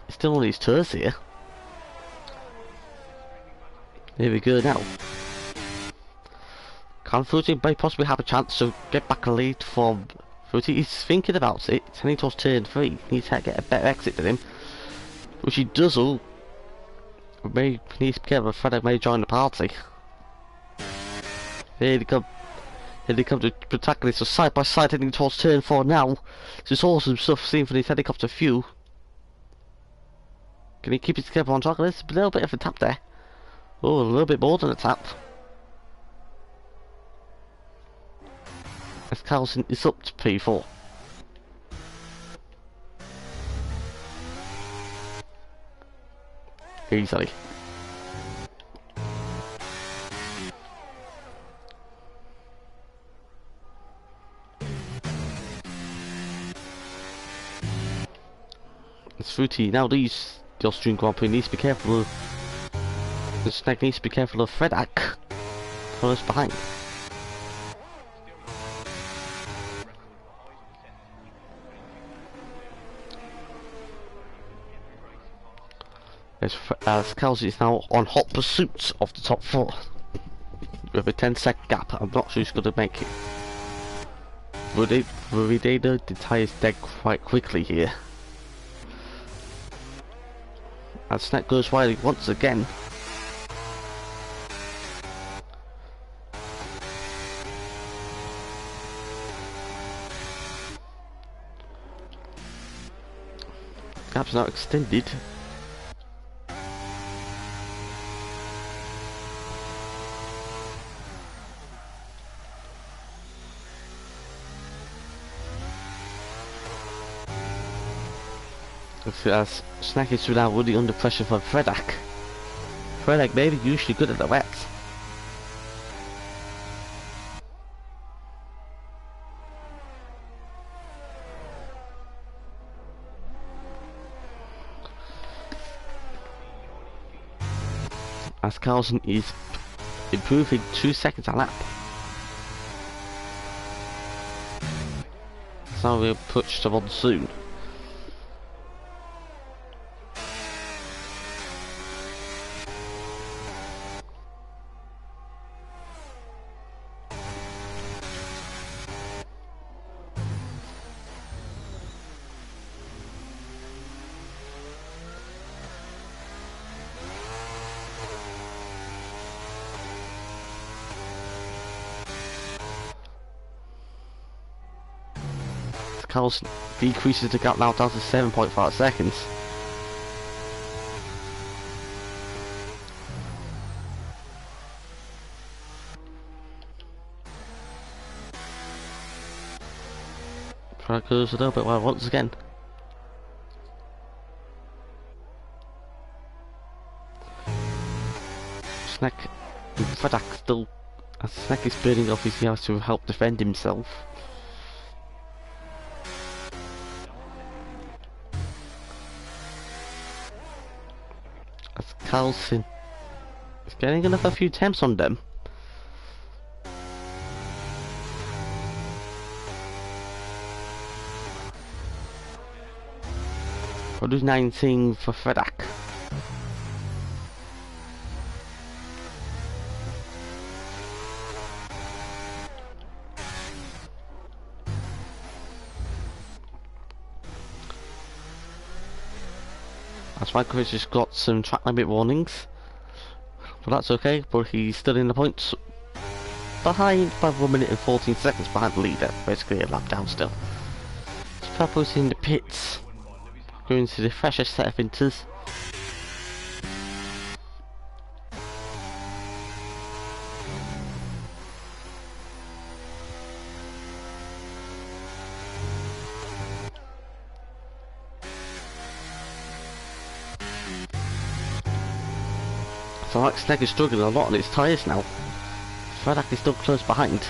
He's still on his toes here. Here we go now. Can Fruity may possibly have a chance to get back a lead from Fruity? He's thinking about it. It's heading towards turn 3. He needs to get a better exit than him. Which he does all. May needs to be careful. FedEx may join the party. Here they come. Here they come to protagonists. So side by side heading towards turn 4 now. This is awesome stuff seen from his helicopter view. Can he keep his careful on track? There's a little bit of a tap there. Oh, a little bit more than a tap. As Carlson is up to P4. Easily. It's Fruity. Now the Austrian Grand Prix needs to be careful of... The Snack needs to be careful of FedEx. Close behind. As Kelsey is now on hot pursuit of the top 4 with a 10-second gap. I'm not sure who's going to make it. Ruidano the tyres dead quite quickly here. As Snack goes wide once again. gap's not extended. As Snack is now really under pressure from Fredak. Fredak maybe usually good at the wets. As Carlson is improving 2 seconds a lap. So we'll push the monsoon. Carlson decreases the gap now down to 7.5 seconds. Try to goes a little bit well once again. Snack and Fredak still, as Snack is burning off his gas to help defend himself. As Carlson is getting another few attempts on them. Produce 19 for Fredak. As Frankovic has got some track limit warnings, but that's okay, but he's still in the points. Behind by 1 minute and 14 seconds behind the leader, basically a lap down still. Papo's in the pits, going to the freshest set of inters. So Sneg is struggling a lot on his tyres now. Fredak is still close behind.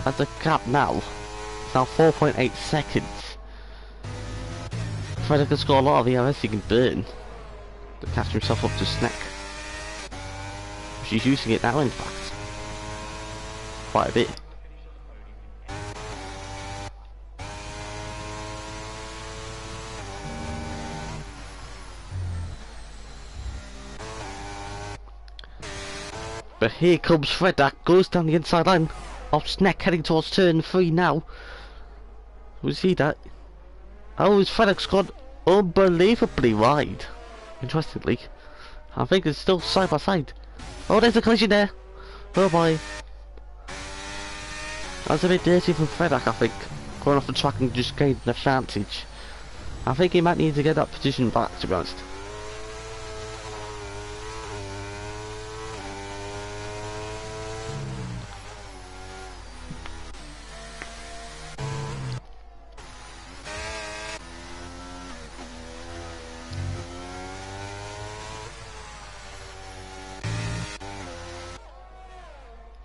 As the gap now, it's now 4.8 seconds. Fredak has got a lot of ERS he can burn to catch himself up to Snack. She's using it now in fact. Quite a bit. But here comes Fredak, goes down the inside line of Snack, heading towards turn 3 now. We see that. Oh, his Fredak's gone unbelievably wide. Interestingly, I think it's still side by side. Oh, there's a collision there. Oh boy. That's a bit dirty from Fredak, I think. Going off the track and just gaining an advantage. I think he might need to get that position back, to be honest.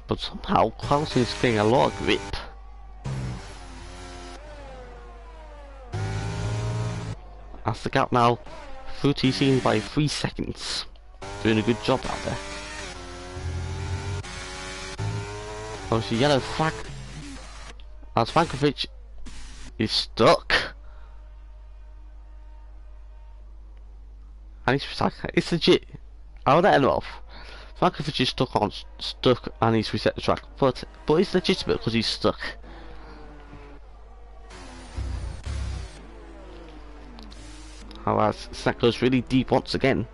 But somehow Carlson is getting a lot of grip. As the gap now through TC by 3 seconds. Doing a good job out there. Obviously yellow flag. As Frankovic is stuck. And it's legit. I'll let him off. Frankovic is stuck and he's reset the track, but it's legitimate because he's stuck. However, Snack goes really deep once again.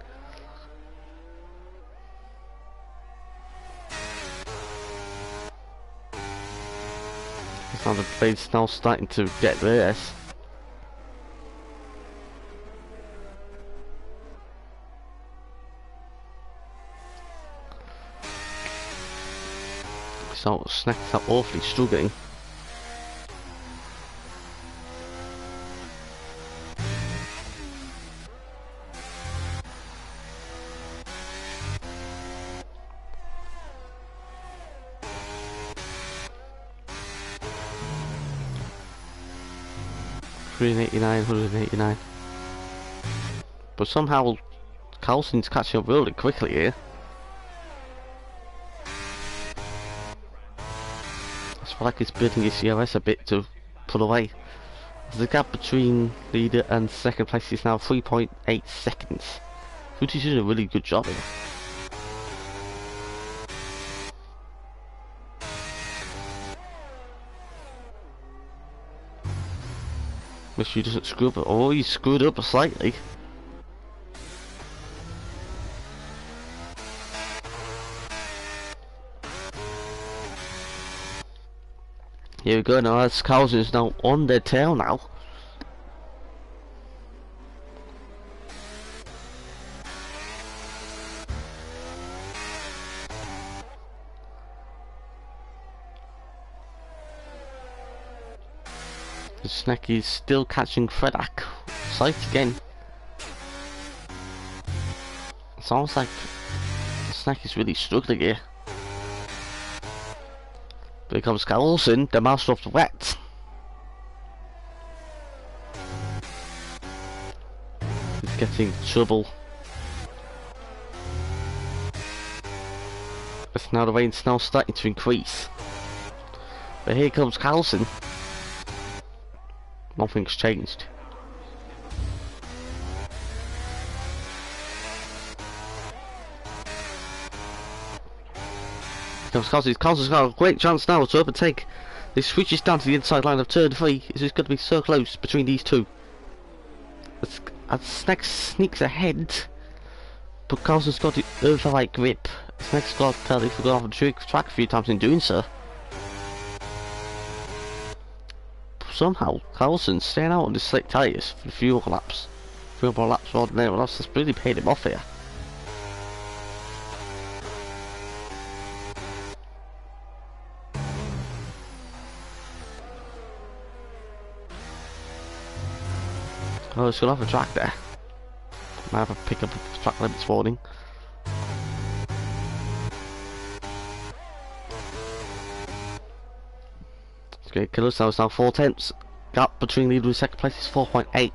Now the blade's now starting to get theirs. So Snack's are awfully struggling. $189. But somehow Carlson's catching up really quickly here. I feel like he's building his CRS a bit to pull away. The gap between leader and second place is now 3.8 seconds. Fruity's doing a really good job here. Make sure he doesn't screw up. Oh, he's screwed up slightly. Here we go now, as Carlson is now on their tail now. The Snack is still catching Fredak. Sight again. It's almost like the Snack is really struggling here. Here comes Carlson, the master of the wet. He's getting trouble. As now the rain's now starting to increase. But here comes Carlson. Nothing's changed. Carlson's got a great chance now to overtake. This switches down to the inside line of turn 3. It's just going to be so close between these two. As Snack sneaks ahead, but Carlson's got the overlight grip. Snack's got to tell if we're going off the track a few times in doing so. Somehow Carlson's staying out on the slick tyres for a few more laps. 3 more laps more than anyone else. That's really paid him off here. Oh, it's gonna have a track there. Might have a pick up a track limits warning. It's great killers now. It's now 4 tenths. Gap between leader and second place is 4.8.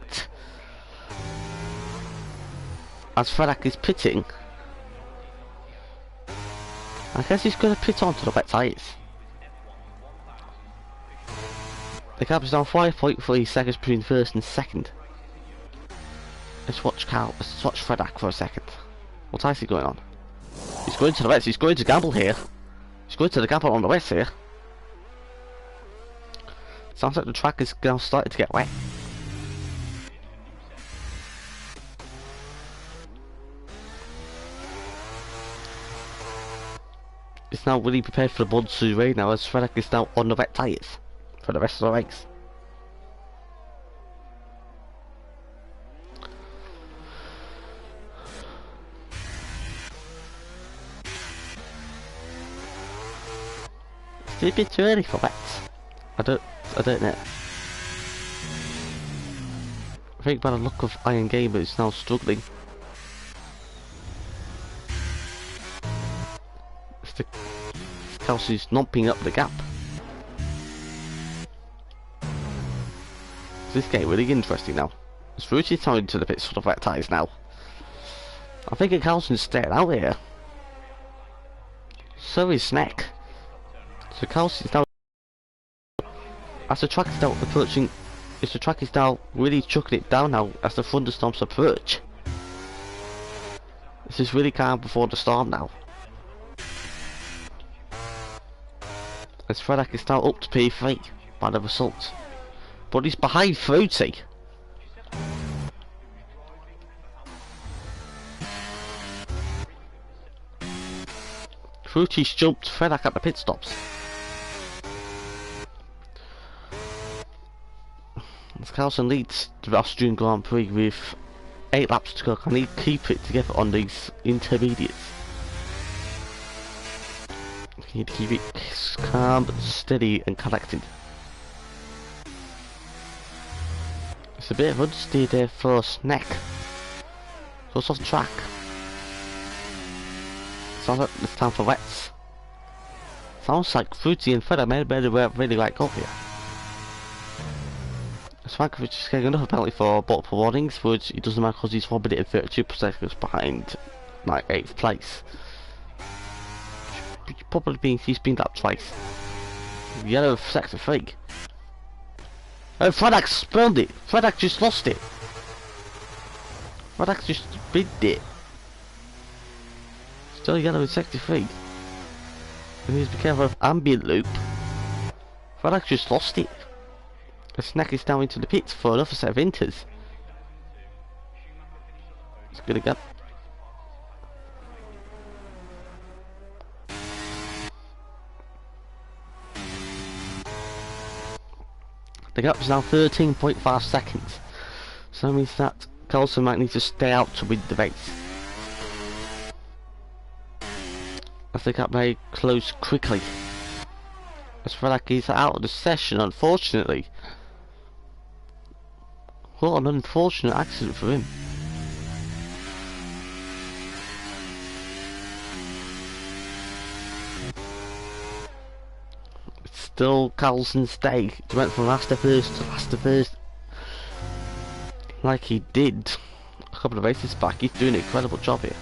As Fredak is pitting, I guess he's gonna pit onto the wet tyres. The gap is now 5.3 seconds between first and second. Let's watch Fredak for a second. What else is going on? He's going to the wets, he's going to gamble here. He's going to the gamble on the wets here. Sounds like the track is now starting to get wet. It's now really prepared for the monsoon rain now, as Fredak is now on the wet tyres for the rest of the race. It's a bit too early for wet. I don't know. I think by the look of Iron Gamer is now struggling. Kelsey's knomping up the gap. This game really interesting now. It's Fruity's time to the pits for the wet tyres now. I think Kelsey's staying out here. So is Snack. So Kelsey's now, as the track is now approaching, as the track is now really chucking it down now as the thunderstorms approach. This is really calm before the storm now. As Fredak is now up to P3 by the result. But he's behind Fruity. Fruity's jumped Fredak at the pit stops. As Carlson leads the Austrian Grand Prix with 8 laps to go, can he keep it together on these intermediates? He need to keep it looks calm, steady and collected. It's a bit of understeer there for Snack. Goes off track. Sounds like it's time for wets. Sounds like Fruity and Fred are made really right up here. Swankovic is getting another penalty for multiple warnings, which it doesn't matter because he's 1 minute and 32 seconds behind, like 8th place. He's been that twice. Yellow sector 3. Oh, Fredak spilled it! Fredak just lost it! Fredak just binned it! Still yellow in sector 3. And he's be careful of ambient loop. Fredak just lost it. The Snack is down into the pits for another set of inters. It's gonna go. The gap is now 13.5 seconds. So that means that Carlson might need to stay out to win the race. As the gap may close quickly. As Fredak is out of the session, unfortunately. What an unfortunate accident for him. It's still Carlson's day. He went from last to first to last to first. Like he did a couple of races back. He's doing an incredible job here.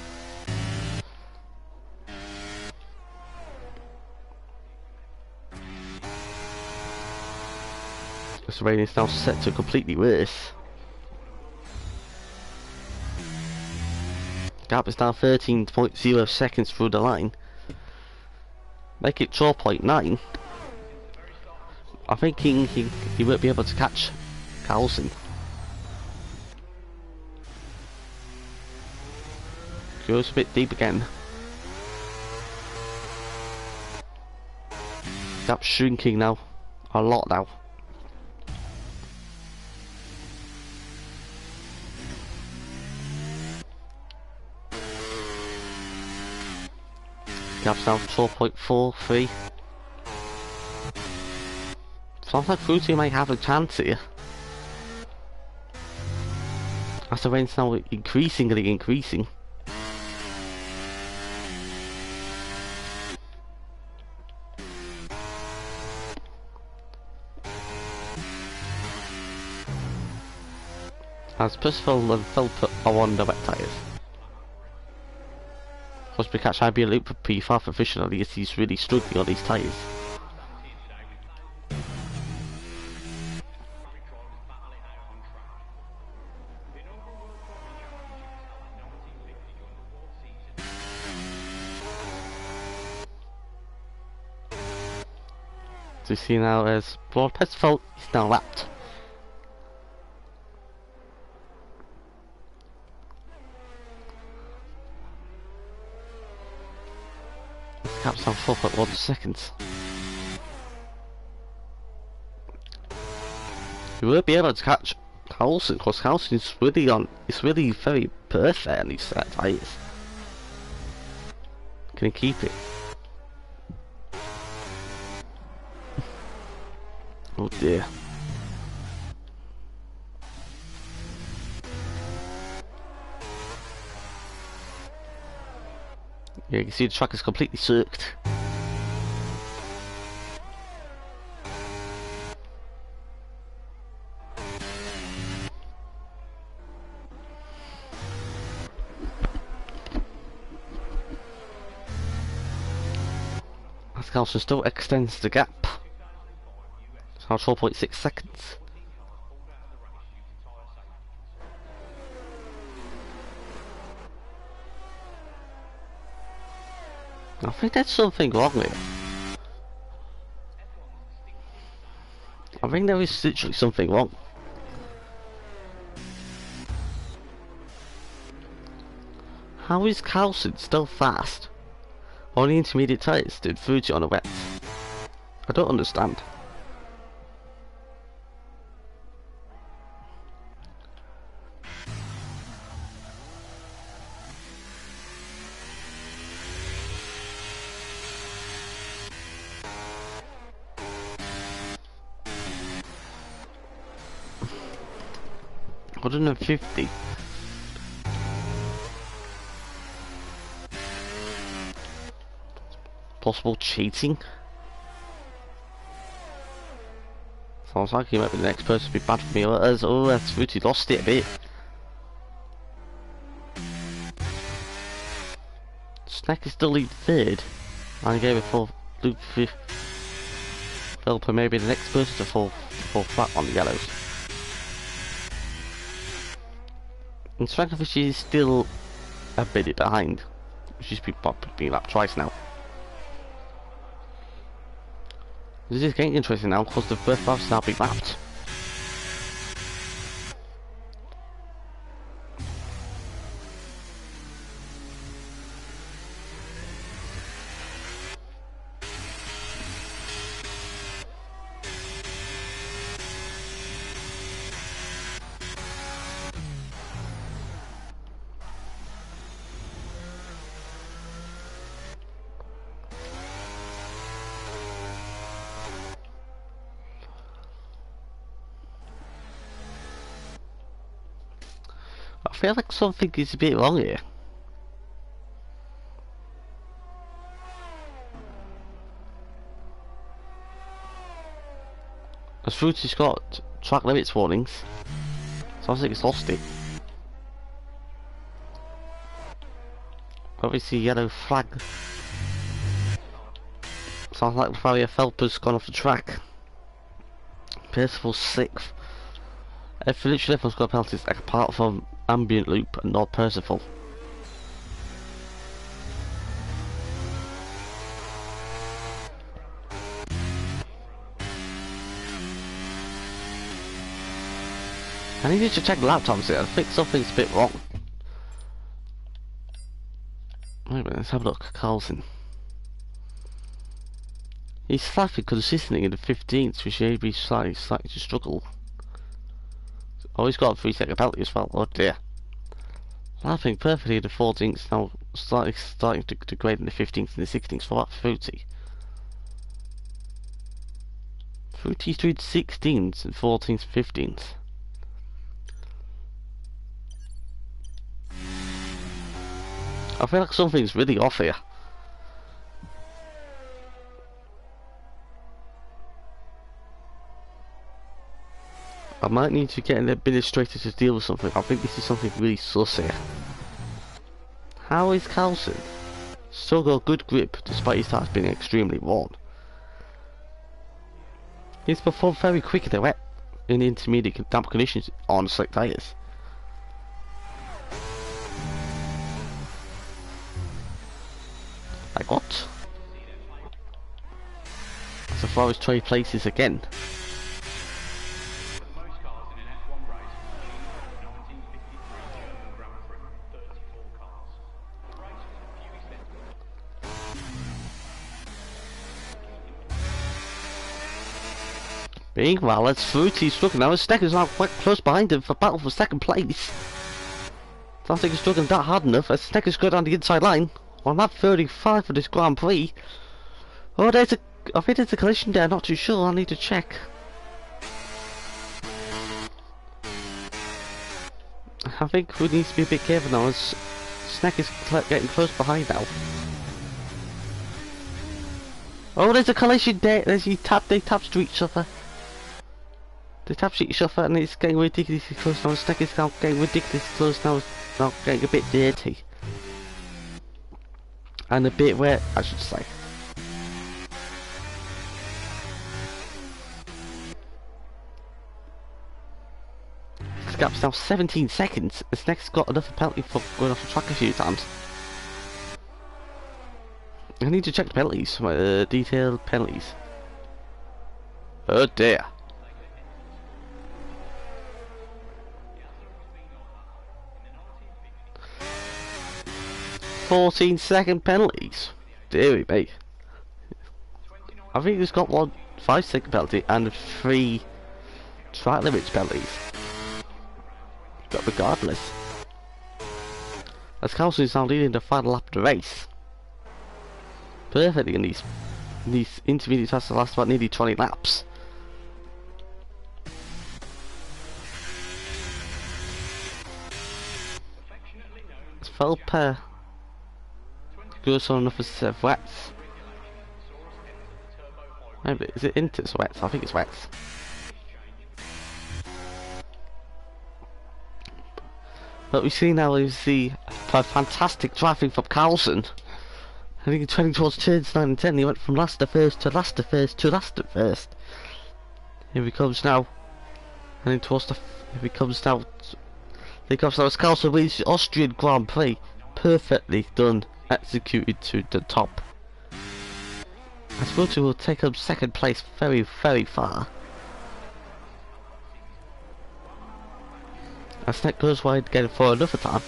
This rain is now set to completely worse. Gap is now 13.0 seconds through the line. Make it 12.9. I think he won't be able to catch Carlson. Goes a bit deep again. Gap's shrinking now. A lot now. Gap's now 12.43. Sounds like Fruity might have a chance here. As the rain's now increasingly increasing. As Percival and Philp are on the wet tyres. Must be catch IB loop for P5 officially as he's really struggling on these tyres. So you see now as Broad Percival is now lapped. Caps on 4.1 seconds. You won't be able to catch Carlson because Carlson is really on. It's really very perfect on these set tyres. Can he keep it? Oh dear. Yeah, you can see the track is completely circled. As Carlson still extends the gap. It's now 12.6 seconds. I think there's something wrong here. I think there is literally something wrong. How is Carlson still fast? Only intermediate tyres did Fuji on a wet. I don't understand. 150. Possible cheating. Sounds like he might be the next person to be bad for me. Oh, that's Fruity lost it a bit. Snack is still lead third. And he gave it full loop fifth. Philippa may be the next person to fall flat on the yellows. And Strankovic is still a bit behind. She's been lapped twice now. This is getting interesting now because the first half's now been lapped. I feel like something is a bit wrong here. As Fruity's got track limits warnings, sounds like it's lost it. Obviously yellow flag. Sounds like Faria Felper's gone off the track. Percival's 6th. Literally everyone's got penalties like apart from Ambient Loop and not Percival. I need to check the laptops here. I think something's a bit wrong. Wait a minute, let's have a look. Carlson. He's slightly consistently in the 15th, which may be slightly to struggle. Oh, he's got a 3-second penalty as well. Oh dear. Laughing perfectly in the 14th, now starting to degrade in the 15th and the 16th for that Fruity. Fruity's through the 16th and 14th and 15th. I feel like something's really off here. I might need to get an administrator to deal with something. I think this is something really sus here. How is Carlson still got good grip despite his tires being extremely worn? He's performed very quick in the wet, in the intermediate damp conditions on slick tyres. Like what? So far as trade places again. Meanwhile, it's Fruity's struggling now. Snecker's now quite close behind him for battle for second place. Don't think he's struggling that hard enough as Snecker's go down the inside line. On lap 35 for this Grand Prix. Oh, I think there's a collision there, not too sure, I need to check. I think we need to be a bit careful now as Snecker's getting close behind now. Oh, there's a collision there, they tap to each other. They tap to each other and it's getting ridiculously close now. Snecker's now getting ridiculously close now, it's now getting a bit dirty. And a bit wet, I should say. This gap's now 17 seconds. This next got another penalty for going off the track a few times. I need to check the penalties, my detailed penalties. Oh dear. 14-second penalties. Deary me. I think he's got one 5-second penalty and 3 track limits penalties. But regardless, as Carlson is now leading the final lap of the race, perfectly in these intermediate tests that last about nearly 20 laps. developer goes on another set of wets. Maybe, is it into wets? I think it's wets. What we see now is the fantastic driving from Carlson. I think he's trending towards turns 9 and 10. He went from last to first to last to first to last to first. Here he comes now. Heading towards the. Here he comes now. Here comes now as Carlson wins the Austrian Grand Prix. Perfectly done. Executed to the top. As Wilton will take up second place very, very far. As Neck goes wide again for another time.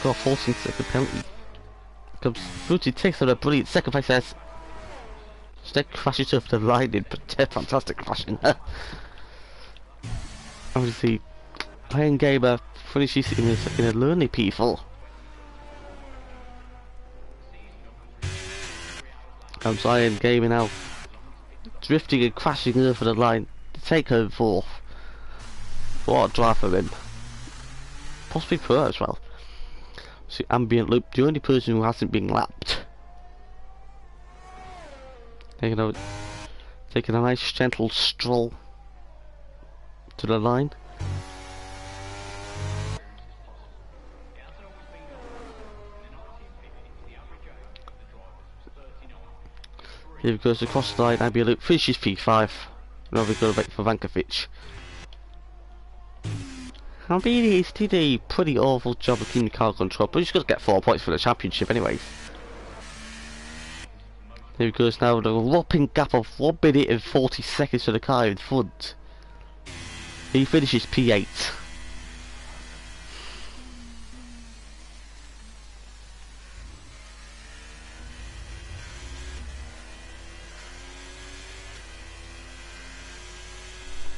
Got 14-second penalty. Comes Wilton takes on a brilliant second place as Neck crashes over the line in fantastic fashion. Obviously, Iron Gamer finishes in a lonely people. Comes Iron Gamer now, drifting and crashing over the line to take home fourth. What a drive for him. Possibly pro as well. See, ambient loop, the only person who hasn't been lapped. Taking a nice gentle stroll to the line. Here he goes across the line, ambient loop, finishes P5. Now we go back for Vankovic. I mean, he did a pretty awful job of keeping the car control, but he's got to get 4 points for the championship anyways. Here he goes now, the whopping gap of 1 minute and 40 seconds to the car in front. He finishes P8.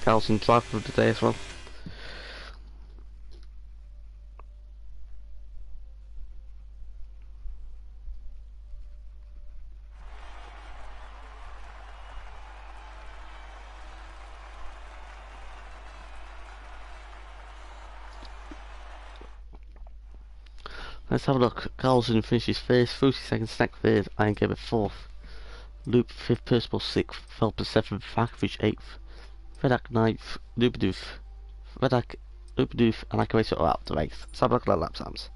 Carlson driver of the day as well. Let's have a look. Carlson finishes first, 30 Snack third, Iron Gamer fourth, Loop fifth, Percival sixth, Phelps seventh, Vankovic eighth, Vedak ninth, Lubadoof, and Akirator are out the race. Let's have a look at the lap times.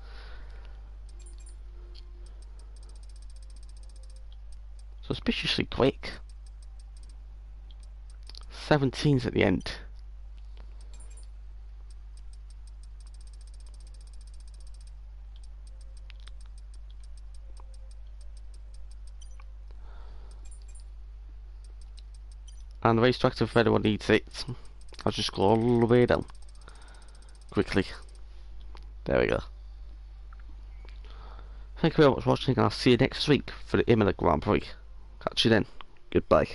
Suspiciously quick. 17's at the end. And the racetrack, if anyone needs it, I'll just go all the way down quickly. There we go. Thank you very much for watching, and I'll see you next week for the Imola Grand Prix. Catch you then. Goodbye.